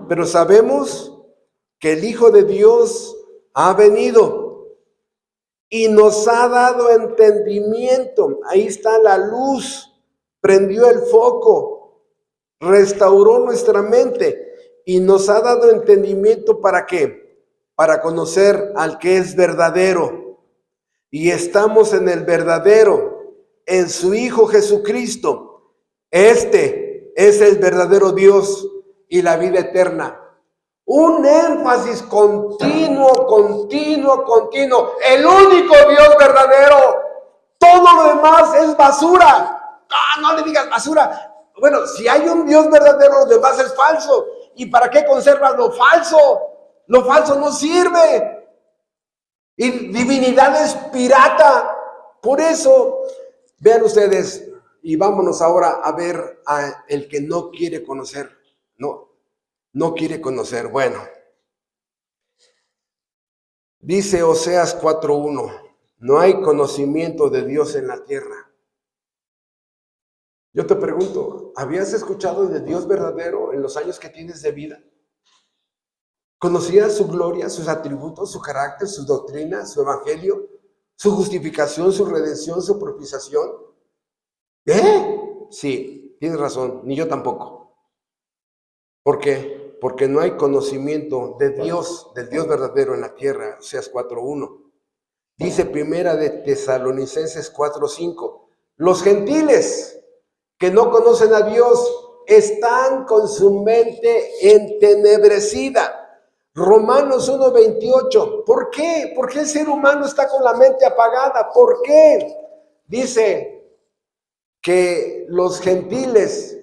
pero sabemos que el Hijo de Dios ha venido y nos ha dado entendimiento. Ahí está la luz, prendió el foco, restauró nuestra mente y nos ha dado entendimiento. ¿Para qué? Para conocer al que es verdadero. Y estamos en el verdadero, en su Hijo Jesucristo. Este es el verdadero Dios y la vida eterna. Un énfasis continuo. El único Dios verdadero. Todo lo demás es basura. No le digas basura. Bueno, si hay un Dios verdadero, lo demás es falso. ¿Y para qué conservas lo falso? Lo falso no sirve. Y divinidad es pirata. Por eso, vean ustedes, y vámonos ahora a ver a el que no quiere conocer. No quiere conocer. Bueno, dice Oseas 4:1, no hay conocimiento de Dios en la tierra. Yo te pregunto, ¿habías escuchado de Dios verdadero en los años que tienes de vida? ¿Conocías su gloria, sus atributos, su carácter, sus doctrinas, su evangelio, su justificación, su redención, su propiciación? Sí, tienes razón, ni yo tampoco. ¿Por qué? Porque no hay conocimiento de Dios, del Dios verdadero en la tierra. Oseas 4:1. Dice Primera de Tesalonicenses 4:5. Los gentiles que no conocen a Dios están con su mente entenebrecida. Romanos 1:28. ¿Por qué? ¿Por qué el ser humano está con la mente apagada? ¿Por qué? Dice que los gentiles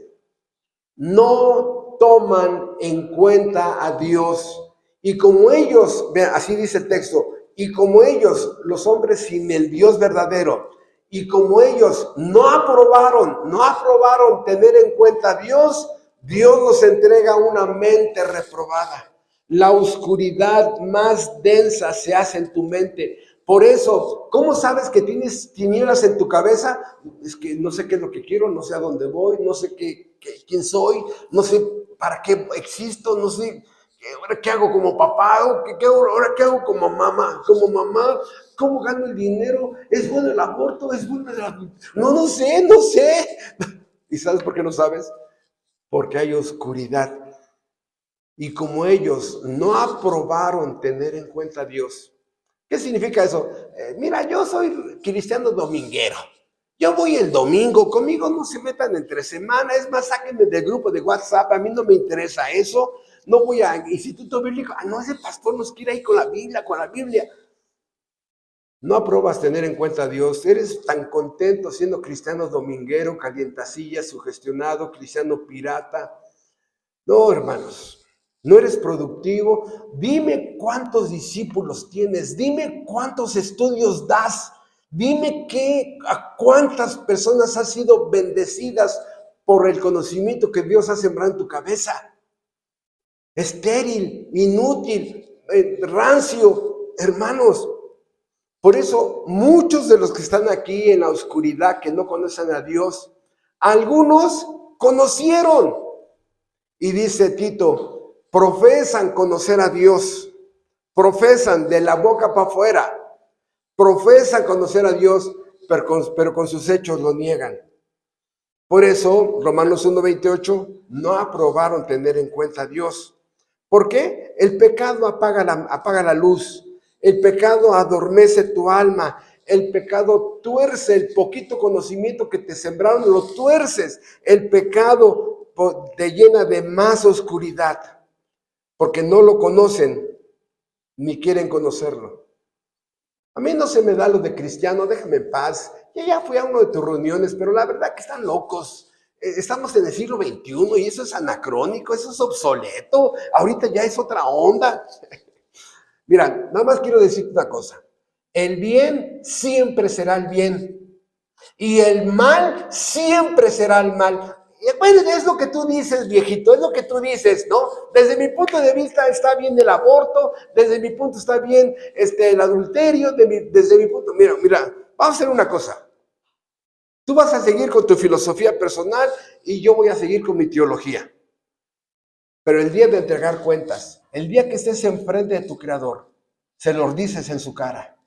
no toman en cuenta a Dios. Y como ellos, vean, así dice el texto, y como ellos, los hombres sin el Dios verdadero, y como ellos no aprobaron tener en cuenta a Dios, Dios nos entrega una mente reprobada. La oscuridad más densa se hace en tu mente. Por eso, ¿cómo sabes que tienes tinieblas en tu cabeza? Es que no sé qué es lo que quiero, no sé a dónde voy, no sé quién soy, no sé para qué existo, no sé ahora qué hago como papá, ahora qué hago como mamá, cómo gano el dinero, es bueno el aborto, es bueno no sé. ¿Y sabes por qué no sabes? Porque hay oscuridad. Y como ellos no aprobaron tener en cuenta a Dios. ¿Qué significa eso? Mira, yo soy cristiano dominguero. Yo voy el domingo, conmigo no se metan entre semana. Es más, sáquenme del grupo de WhatsApp, a mí no me interesa eso. No voy a instituto bíblico. No, ese pastor nos quiere ir con la Biblia. No aprobas tener en cuenta a Dios. Eres tan contento siendo cristiano dominguero, calientasillas, sugestionado, cristiano pirata. No, hermanos. No eres productivo. Dime cuántos discípulos tienes. Dime cuántos estudios das. Dime a cuántas personas has sido bendecidas por el conocimiento que Dios ha sembrado en tu cabeza. Estéril, inútil, rancio, hermanos. Por eso, muchos de los que están aquí en la oscuridad, que no conocen a Dios, algunos conocieron. Y dice Tito, profesan conocer a Dios, profesan de la boca para afuera, profesan conocer a Dios, pero con sus hechos lo niegan. Por eso, Romanos 1:28, no aprobaron tener en cuenta a Dios. ¿Por qué? El pecado apaga la luz, el pecado adormece tu alma, el pecado tuerce el poquito conocimiento que te sembraron, lo tuerces, el pecado te llena de más oscuridad, porque no lo conocen ni quieren conocerlo. A mí no se me da lo de cristiano, déjame en paz. Yo ya fui a uno de tus reuniones, pero la verdad que están locos. Estamos en el siglo XXI y eso es anacrónico, eso es obsoleto. Ahorita ya es otra onda. Mira, nada más quiero decirte una cosa. El bien siempre será el bien y el mal siempre será el mal. bueno, es lo que tú dices, viejito, es lo que tú dices, ¿no? Desde mi punto de vista está bien el aborto, desde mi punto está bien el adulterio, desde mi punto, mira, vamos a hacer una cosa. Tú vas a seguir con tu filosofía personal y yo voy a seguir con mi teología. Pero el día de entregar cuentas, el día que estés enfrente de tu Creador, se los dices en su cara.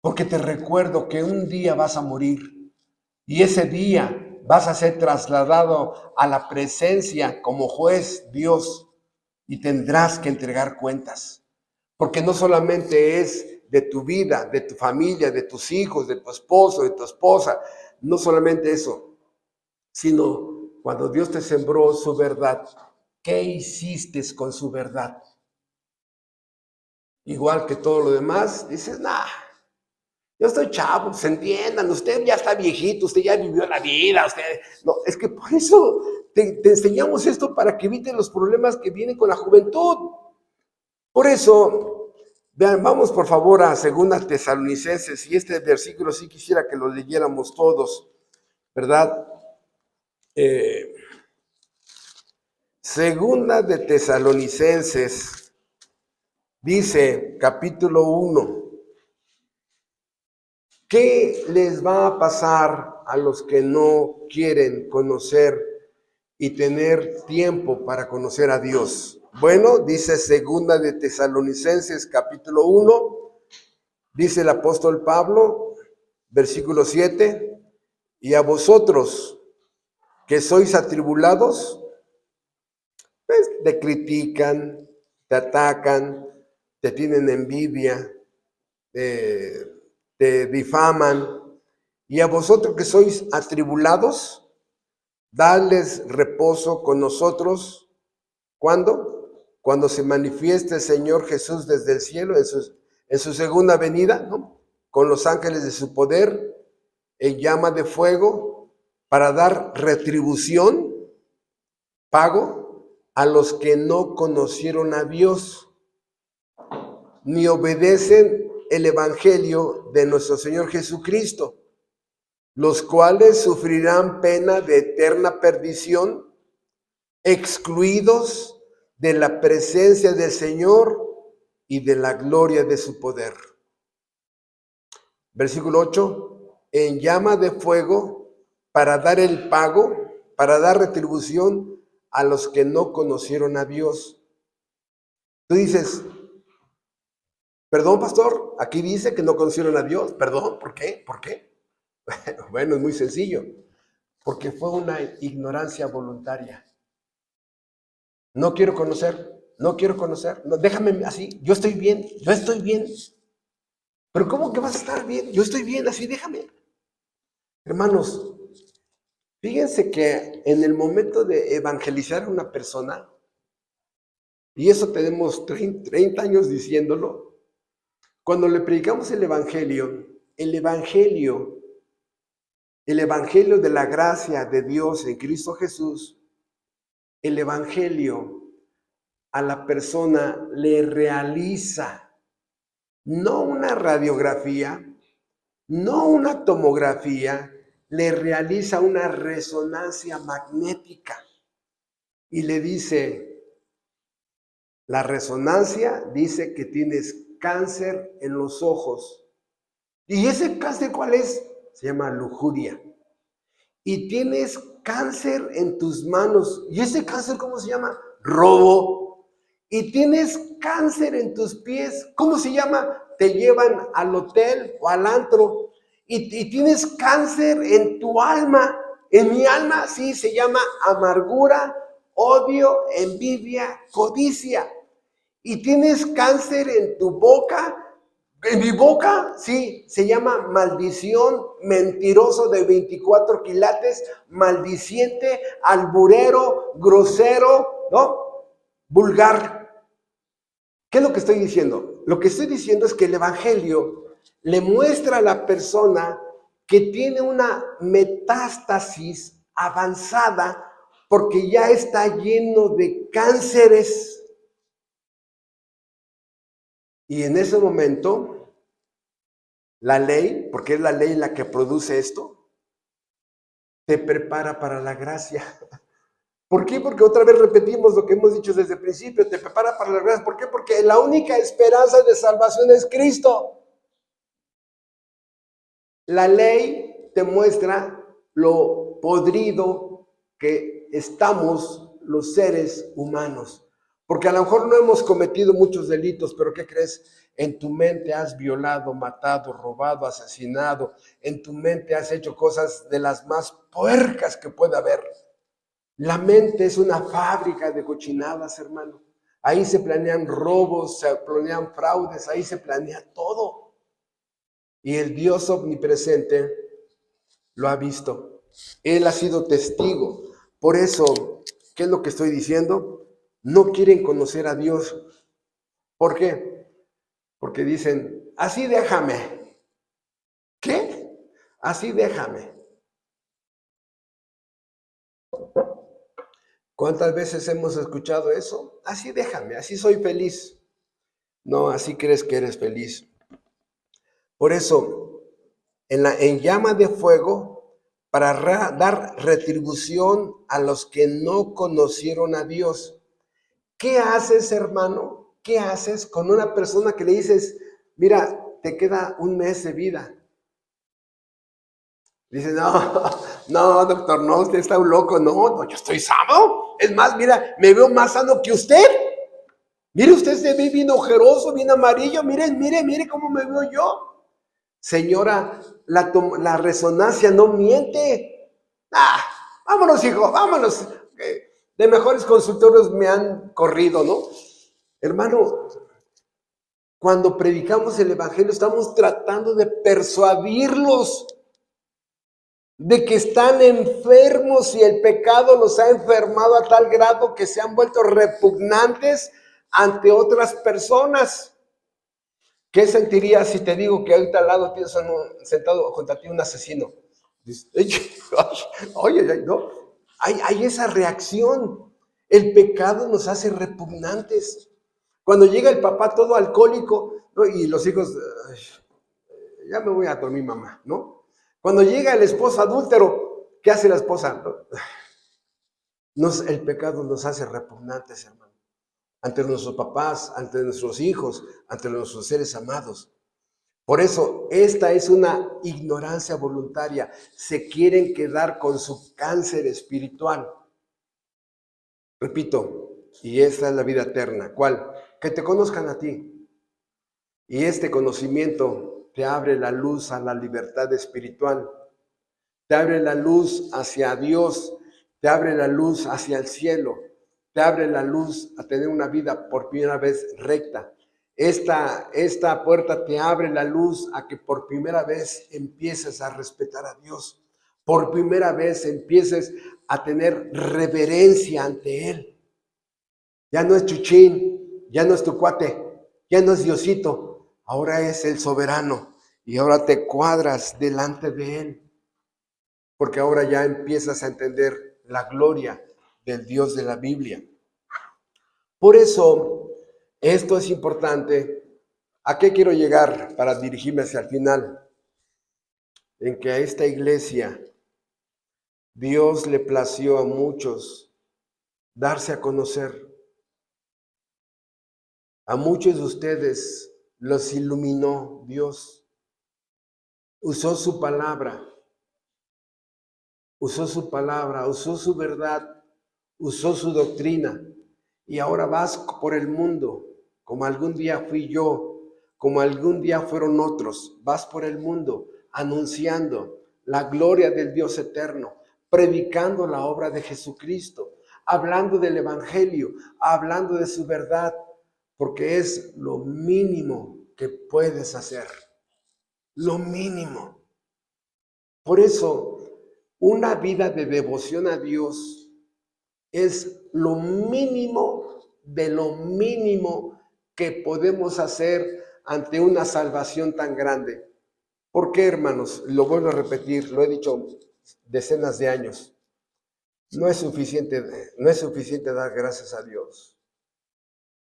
Porque te recuerdo que un día vas a morir y ese día vas a ser trasladado a la presencia como juez Dios y tendrás que entregar cuentas. Porque no solamente es de tu vida, de tu familia, de tus hijos, de tu esposo, de tu esposa, no solamente eso, sino cuando Dios te sembró su verdad, ¿qué hiciste con su verdad? Igual que todo lo demás, dices, nah, yo estoy chavo, se entiendan, usted ya está viejito, usted ya vivió la vida, usted... No, es que por eso te enseñamos esto para que eviten los problemas que vienen con la juventud. Por eso, vean, vamos por favor a 2 Tesalonicenses, y este versículo sí quisiera que lo leyéramos todos, ¿verdad? 2 de Tesalonicenses, dice, capítulo 1, ¿qué les va a pasar a los que no quieren conocer y tener tiempo para conocer a Dios? Bueno, dice 2 de Tesalonicenses, capítulo 1, dice el apóstol Pablo, versículo 7, y a vosotros que sois atribulados, pues te critican, te atacan, te tienen envidia, te difaman, y a vosotros que sois atribulados, dadles reposo con nosotros. ¿Cuándo? Cuando se manifieste el Señor Jesús desde el cielo en su segunda venida, ¿no? Con los ángeles de su poder, en llama de fuego, para dar retribución, pago, a los que no conocieron a Dios, ni obedecen el Evangelio de nuestro Señor Jesucristo, los cuales sufrirán pena de eterna perdición, excluidos de la presencia del Señor y de la gloria de su poder. Versículo 8, en llama de fuego para dar el pago, para dar retribución a los que no conocieron a Dios. Tú dices, perdón, pastor, aquí dice que no conocieron a Dios. Perdón, ¿por qué? ¿Por qué? Bueno, es muy sencillo, porque fue una ignorancia voluntaria. No quiero conocer, no quiero conocer, no, déjame así, yo estoy bien, yo estoy bien. Pero ¿cómo que vas a estar bien? Yo estoy bien, así, déjame. Hermanos, fíjense que en el momento de evangelizar a una persona, y eso tenemos 30 años diciéndolo, cuando le predicamos el evangelio de la gracia de Dios en Cristo Jesús, el evangelio a la persona le realiza no una radiografía, no una tomografía, le realiza una resonancia magnética y le dice, la resonancia dice que tienes cáncer en los ojos. ¿Y ese cáncer cuál es? Se llama lujuria. Y tienes cáncer en tus manos. ¿Y ese cáncer cómo se llama? Robo. Y tienes cáncer en tus pies. ¿Cómo se llama? Te llevan al hotel o al antro. Y tienes cáncer en tu alma. En mi alma, sí, se llama amargura, odio, envidia, codicia. Y tienes cáncer en tu boca. En mi boca, sí, se llama maldición, mentiroso de 24 quilates, maldiciente, alburero, grosero, ¿no? Vulgar. ¿Qué es lo que estoy diciendo? Lo que estoy diciendo es que el Evangelio le muestra a la persona que tiene una metástasis avanzada porque ya está lleno de cánceres. Y en ese momento, la ley, porque es la ley la que produce esto, te prepara para la gracia. ¿Por qué? Porque otra vez repetimos lo que hemos dicho desde el principio, te prepara para la gracia. ¿Por qué? Porque la única esperanza de salvación es Cristo. La ley te muestra lo podrido que estamos los seres humanos. Porque a lo mejor no hemos cometido muchos delitos, pero ¿qué crees? En tu mente has violado, matado, robado, asesinado. En tu mente has hecho cosas de las más puercas que pueda haber. La mente es una fábrica de cochinadas, hermano. Ahí se planean robos, se planean fraudes, ahí se planea todo. Y el Dios omnipresente lo ha visto. Él ha sido testigo. Por eso, ¿qué es lo que estoy diciendo? No quieren conocer a Dios. ¿Por qué? Porque dicen, así déjame. ¿Qué? Así déjame. ¿Cuántas veces hemos escuchado eso? Así déjame, así soy feliz. No, así crees que eres feliz. Por eso, en llama de fuego, para dar retribución a los que no conocieron a Dios. ¿Qué haces, hermano? ¿Qué haces con una persona que le dices, mira, te queda un mes de vida? Dice, no, no, doctor, no, usted está un loco. No, yo estoy sano. Es más, mira, me veo más sano que usted. Mire, usted se ve bien ojeroso, bien amarillo. Mire cómo me veo yo. Señora, la resonancia no miente. Vámonos, hijo, vámonos. De mejores consultorios me han corrido, ¿no? Hermano, cuando predicamos el evangelio estamos tratando de persuadirlos de que están enfermos y el pecado los ha enfermado a tal grado que se han vuelto repugnantes ante otras personas. ¿Qué sentirías si te digo que ahorita al lado tienes sentado junto a ti un asesino? Oye, no, hay esa reacción. El pecado nos hace repugnantes. Cuando llega el papá todo alcohólico, ¿no? Y los hijos, ya me voy a dormir, mamá, ¿no? Cuando llega el esposo adúltero, ¿qué hace la esposa? El pecado nos hace repugnantes, hermano, ante nuestros papás, ante nuestros hijos, ante nuestros seres amados. Por eso, esta es una ignorancia voluntaria. Se quieren quedar con su cáncer espiritual. Repito, y esta es la vida eterna. ¿Cuál? Que te conozcan a ti. Y este conocimiento te abre la luz a la libertad espiritual. Te abre la luz hacia Dios. Te abre la luz hacia el cielo. Te abre la luz a tener una vida por primera vez recta. Esta puerta te abre la luz a que por primera vez empieces a respetar a Dios. Por primera vez empieces a tener reverencia ante Él. Ya no es Chuchín, ya no es tu cuate, ya no es Diosito, ahora es el soberano y ahora te cuadras delante de Él, porque ahora ya empiezas a entender la gloria del Dios de la Biblia. Por eso, esto es importante. ¿A qué quiero llegar para dirigirme hacia el final? En que a esta iglesia Dios le plació a muchos darse a conocer. A muchos de ustedes los iluminó Dios. Usó su palabra, usó su verdad, usó su doctrina. Y ahora vas por el mundo, como algún día fui yo, como algún día fueron otros. Vas por el mundo anunciando la gloria del Dios eterno, predicando la obra de Jesucristo, hablando del Evangelio, hablando de su verdad, porque es lo mínimo que puedes hacer. Lo mínimo. Por eso, una vida de devoción a Dios es lo mínimo de lo mínimo que podemos hacer ante una salvación tan grande. ¿Por qué, hermanos? Lo vuelvo a repetir, lo he dicho decenas de años. No es suficiente dar gracias a Dios.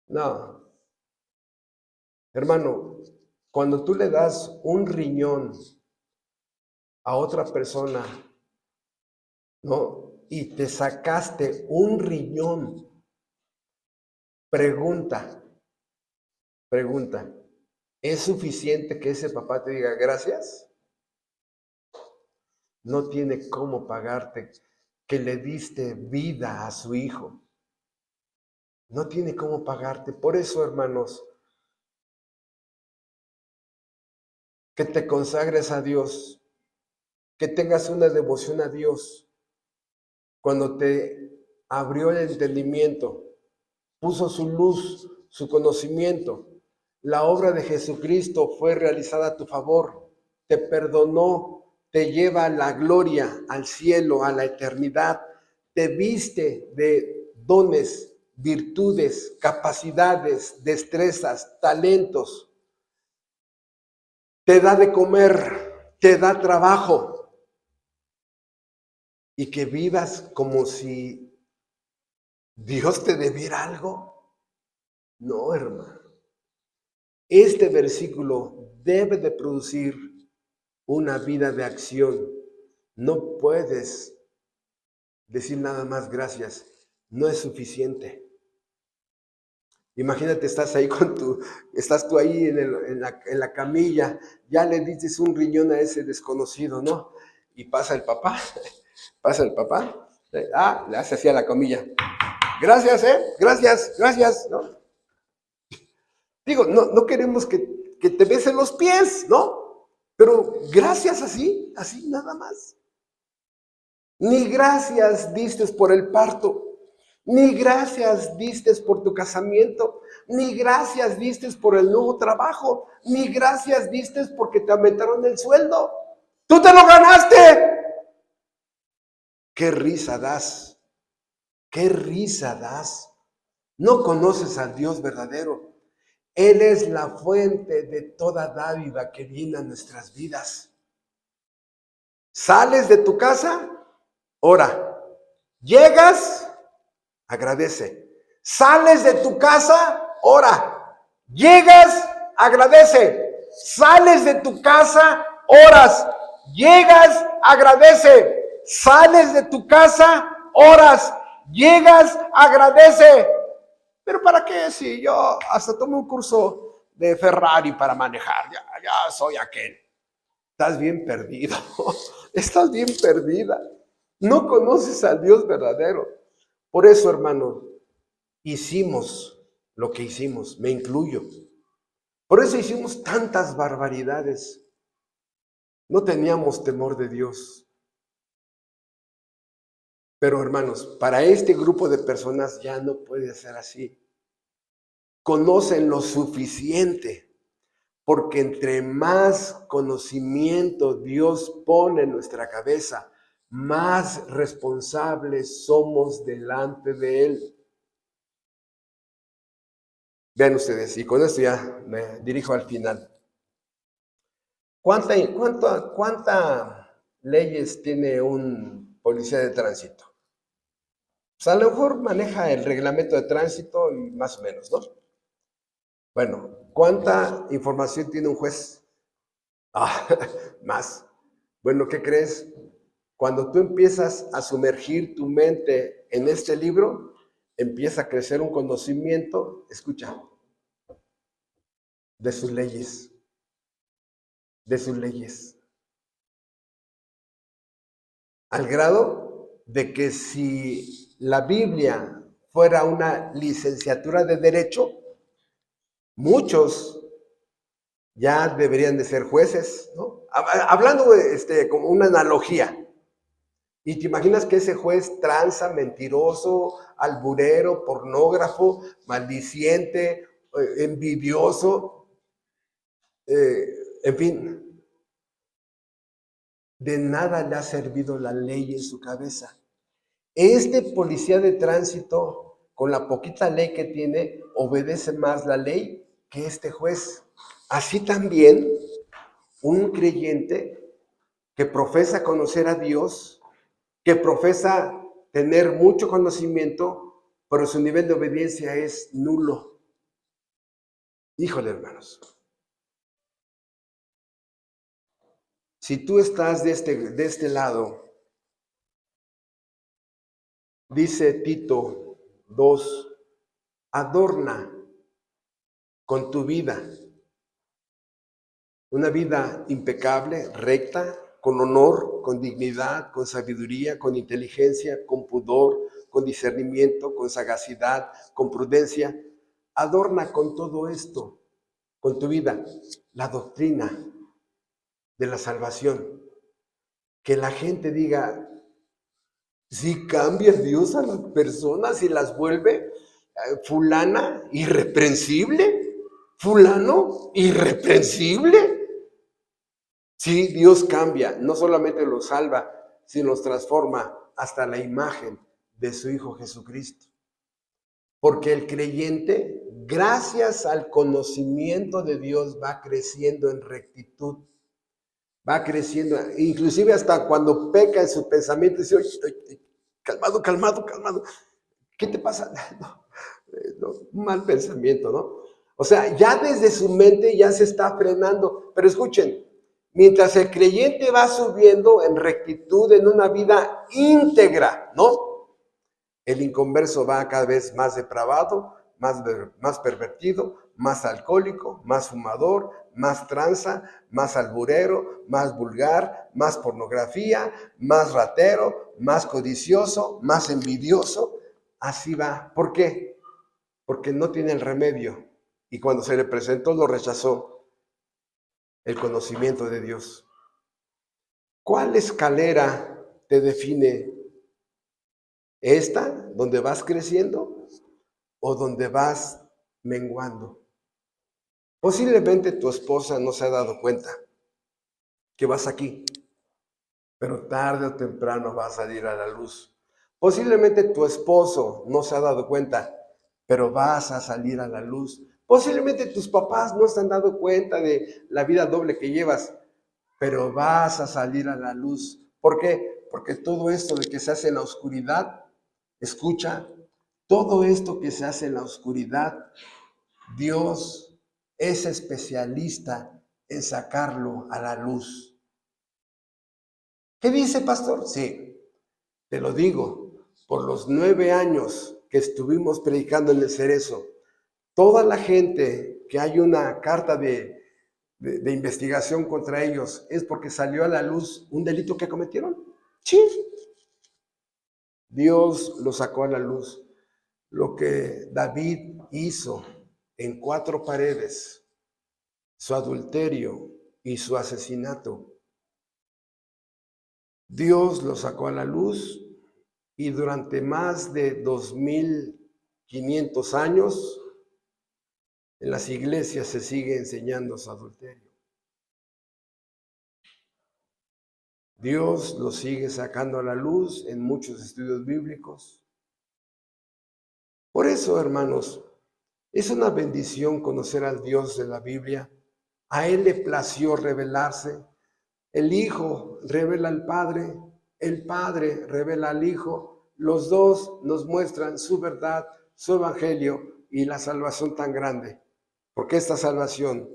No. Hermano, cuando tú le das un riñón a otra persona ¿no? Y te sacaste un riñón. Pregunta, ¿es suficiente que ese papá te diga gracias? No tiene cómo pagarte que le diste vida a su hijo. No tiene cómo pagarte. Por eso, hermanos, que te consagres a Dios, que tengas una devoción a Dios. Cuando te abrió el entendimiento, puso su luz, su conocimiento, la obra de Jesucristo fue realizada a tu favor, te perdonó, te lleva a la gloria, al cielo, a la eternidad, te viste de dones, virtudes, capacidades, destrezas, talentos, te da de comer, te da trabajo, y que vivas como si Dios te debiera algo. No, hermano. Este versículo debe de producir una vida de acción. No puedes decir nada más gracias. No es suficiente. Imagínate, estás tú ahí en la camilla, ya le dices un riñón a ese desconocido, ¿no? Y pasa el papá, le hace así a la camilla. Gracias, gracias, ¿no? Digo, no queremos que te besen los pies, ¿no? Pero gracias así nada más. Ni gracias diste por el parto, ni gracias diste por tu casamiento, ni gracias diste por el nuevo trabajo, ni gracias diste porque te aumentaron el sueldo. ¡Tú te lo ganaste! ¡Qué risa das! ¡Qué risa das! No conoces al Dios verdadero. Él es la fuente de toda dádiva que viene a nuestras vidas. Sales de tu casa, ora. Llegas, agradece. Sales de tu casa, ora. Llegas, agradece. Sales de tu casa, oras. Llegas, agradece. Sales de tu casa, oras. Llegas, agradece. ¿Pero para qué? Si yo hasta tomo un curso de Ferrari para manejar, ya soy aquel. Estás bien perdido, estás bien perdida. No conoces al Dios verdadero. Por eso, hermano, hicimos lo que hicimos, me incluyo. Por eso hicimos tantas barbaridades. No teníamos temor de Dios. Pero, hermanos, para este grupo de personas ya no puede ser así. Conocen lo suficiente, porque entre más conocimiento Dios pone en nuestra cabeza, más responsables somos delante de Él. Vean ustedes, y con esto ya me dirijo al final. ¿Cuántas leyes tiene un policía de tránsito? Pues a lo mejor maneja el reglamento de tránsito y más o menos, ¿no? Bueno, ¿cuánta información tiene un juez? Más. Bueno, ¿qué crees? Cuando tú empiezas a sumergir tu mente en este libro, empieza a crecer un conocimiento, escucha, de sus leyes. De sus leyes. Al grado de que si la Biblia fuera una licenciatura de Derecho, muchos ya deberían de ser jueces, ¿no? Hablando como una analogía. Y te imaginas que ese juez tranza, mentiroso, alburero, pornógrafo, maldiciente, envidioso, en fin, de nada le ha servido la ley en su cabeza. Este policía de tránsito, con la poquita ley que tiene, obedece más la ley que este juez. Así también, un creyente que profesa conocer a Dios, que profesa tener mucho conocimiento, pero su nivel de obediencia es nulo. Híjole, hermanos. Si tú estás de este lado Dice Tito 2, adorna con tu vida una vida impecable, recta, con honor, con dignidad, con sabiduría, con inteligencia, con pudor, con discernimiento, con sagacidad, con prudencia. Adorna con todo esto, con tu vida, la doctrina de la salvación. Que la gente diga, si cambia Dios a las personas y las vuelve fulana irreprensible, fulano irreprensible. Sí, Dios cambia, no solamente los salva, sino los transforma hasta la imagen de su Hijo Jesucristo. Porque el creyente, gracias al conocimiento de Dios, va creciendo en rectitud, va creciendo, inclusive hasta cuando peca en su pensamiento, dice, oye, calmado, calmado, calmado, ¿qué te pasa? No, un mal pensamiento, ¿no? O sea, ya desde su mente ya se está frenando, pero escuchen, mientras el creyente va subiendo en rectitud, en una vida íntegra, ¿no? El inconverso va cada vez más depravado, más pervertido, más alcohólico, más fumador, más tranza, más alburero, más vulgar, más pornografía, más ratero, más codicioso, más envidioso. Así va. ¿Por qué? Porque no tiene el remedio. Y cuando se le presentó, lo rechazó. El conocimiento de Dios. ¿Cuál escalera te define? ¿Esta, donde vas creciendo, o donde vas menguando? Posiblemente tu esposa no se ha dado cuenta que vas aquí, pero tarde o temprano va a salir a la luz. Posiblemente tu esposo no se ha dado cuenta, pero vas a salir a la luz. Posiblemente tus papás no se han dado cuenta de la vida doble que llevas, pero vas a salir a la luz. ¿Por qué? Porque todo esto de que se hace en la oscuridad, escucha, todo esto que se hace en la oscuridad, Dios es especialista en sacarlo a la luz. ¿Qué dice, pastor? Sí, te lo digo, por los 9 años que estuvimos predicando en el Cerezo, toda la gente que hay una carta de investigación contra ellos es porque salió a la luz un delito que cometieron. Sí. Dios lo sacó a la luz. Lo que David hizo en 4 paredes, su adulterio y su asesinato, Dios lo sacó a la luz y durante más de 2500 años en las iglesias se sigue enseñando su adulterio. Dios lo sigue sacando a la luz en muchos estudios bíblicos. Por eso, hermanos, es una bendición conocer al Dios de la Biblia. A Él le plació revelarse. El Hijo revela al Padre, el Padre revela al Hijo. Los dos nos muestran su verdad, su evangelio y la salvación tan grande. Porque esta salvación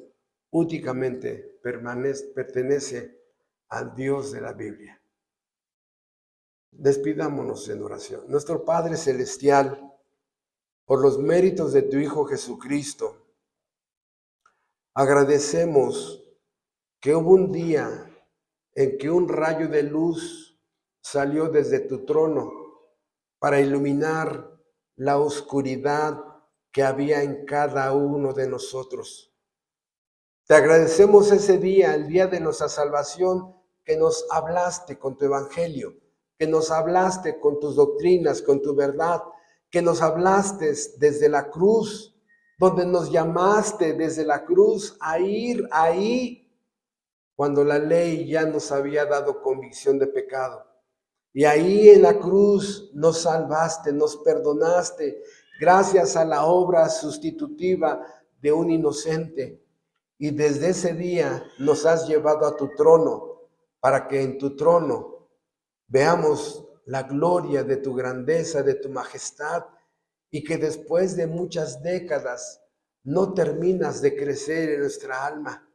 únicamente pertenece al Dios de la Biblia. Despidámonos en oración. Nuestro Padre Celestial, por los méritos de tu Hijo Jesucristo, agradecemos que hubo un día en que un rayo de luz salió desde tu trono para iluminar la oscuridad que había en cada uno de nosotros. Te agradecemos ese día, el día de nuestra salvación, que nos hablaste con tu evangelio, que nos hablaste con tus doctrinas, con tu verdad, que nos hablaste desde la cruz, donde nos llamaste desde la cruz a ir ahí cuando la ley ya nos había dado convicción de pecado. Y ahí en la cruz nos salvaste, nos perdonaste, gracias a la obra sustitutiva de un inocente. Y desde ese día nos has llevado a tu trono, para que en tu trono veamos la gloria de tu grandeza, de tu majestad, y que después de muchas décadas no terminas de crecer en nuestra alma,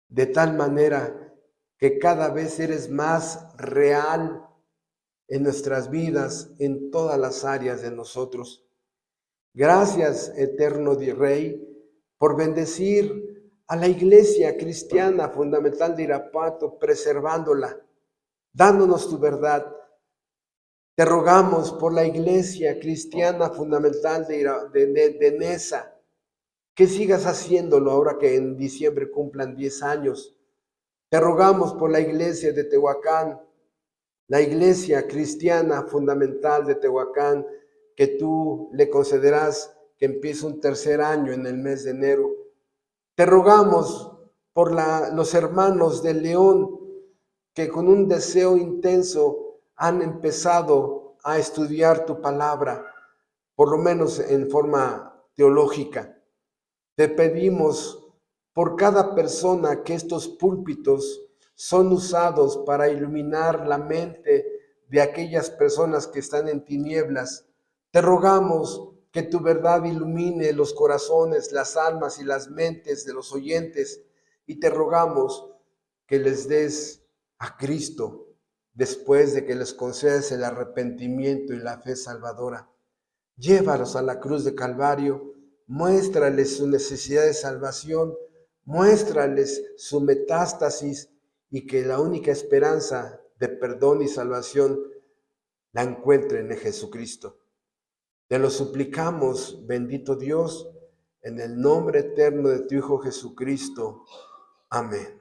de tal manera que cada vez eres más real en nuestras vidas, en todas las áreas de nosotros. Gracias, eterno Rey, por bendecir a la iglesia cristiana fundamental de Irapuato, preservándola, dándonos tu verdad. Te rogamos por la iglesia cristiana fundamental de Neza, que sigas haciéndolo ahora que en diciembre cumplan 10 años. Te rogamos por la iglesia de Tehuacán, la iglesia cristiana fundamental de Tehuacán, que tú le concederás que empiece un tercer año en el mes de enero. Te rogamos por los hermanos de León, que con un deseo intenso han empezado a estudiar tu palabra, por lo menos en forma teológica. Te pedimos por cada persona que estos púlpitos son usados para iluminar la mente de aquellas personas que están en tinieblas. Te rogamos que tu verdad ilumine los corazones, las almas y las mentes de los oyentes, y te rogamos que les des a Cristo después de que les concedas el arrepentimiento y la fe salvadora. Llévalos a la cruz de Calvario, muéstrales su necesidad de salvación, muéstrales su metástasis, y que la única esperanza de perdón y salvación la encuentren en Jesucristo. Te lo suplicamos, bendito Dios, en el nombre eterno de tu Hijo Jesucristo. Amén.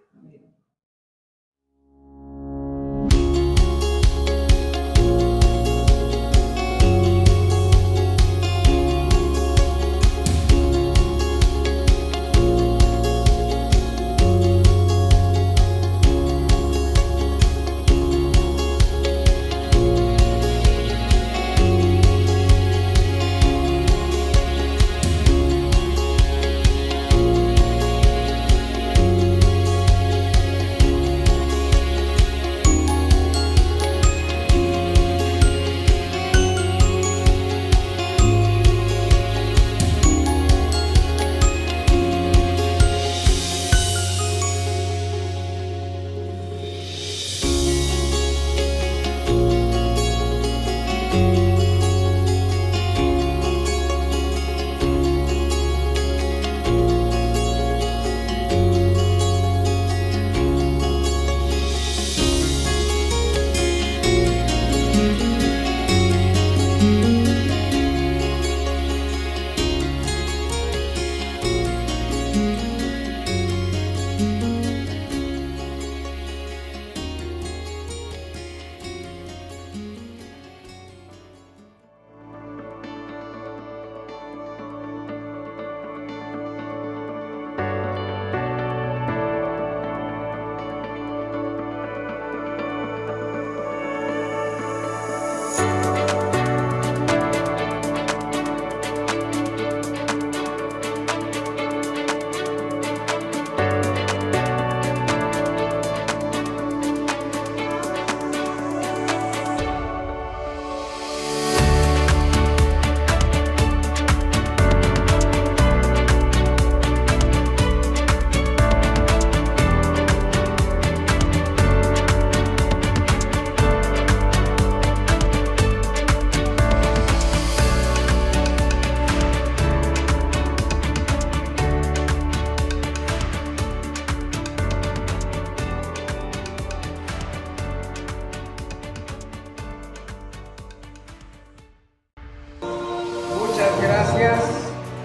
Gracias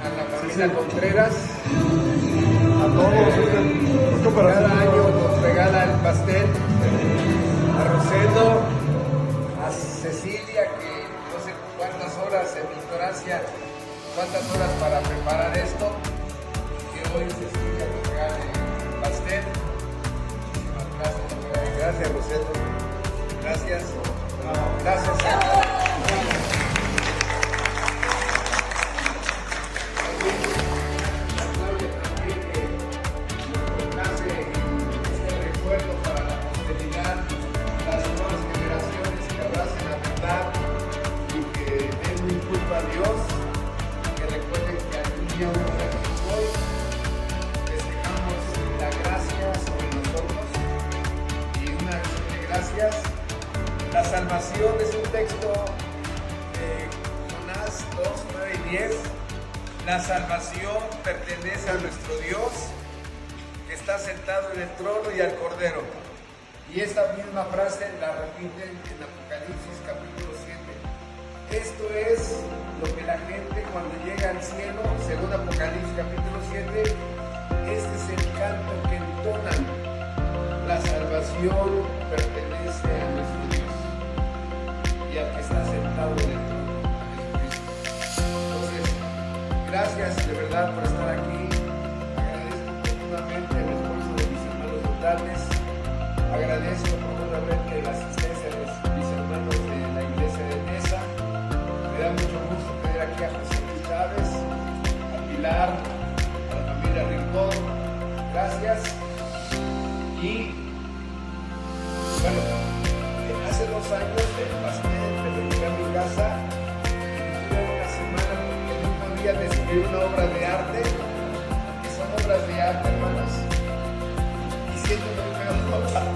a la familia Contreras, a todos. Cada año nos regala el pastel, a Rosendo, a Cecilia, que no sé cuántas horas en mi ignorancia, cuántas horas para preparar esto, que hoy Cecilia nos regale el pastel. Gracias Rosendo. Gracias. Gracias. La salvación es un texto de Jonás 2, 9 y 10. La salvación pertenece a nuestro Dios, que está sentado en el trono, y al Cordero. Y esta misma frase la repiten en Apocalipsis capítulo 7. Esto es lo que la gente cuando llega al cielo, según Apocalipsis capítulo 7, este es el canto que entonan. La salvación pertenece a nuestro Dios y al que está sentado en el trono, a Jesucristo. Entonces, gracias de verdad por estar aquí. Agradezco profundamente el esfuerzo de mis hermanos notables. Agradezco profundamente la asistencia de mis hermanos de la iglesia de Nesa. Me da mucho gusto tener aquí a José Luis Chávez, a Pilar, a la familia Rincón. Gracias. Y bueno, hace 2 años pasé, llegué a mi casa y tuve una semana porque el mismo día decidí una obra de arte, que son obras de arte, hermanas, y siento muy feo.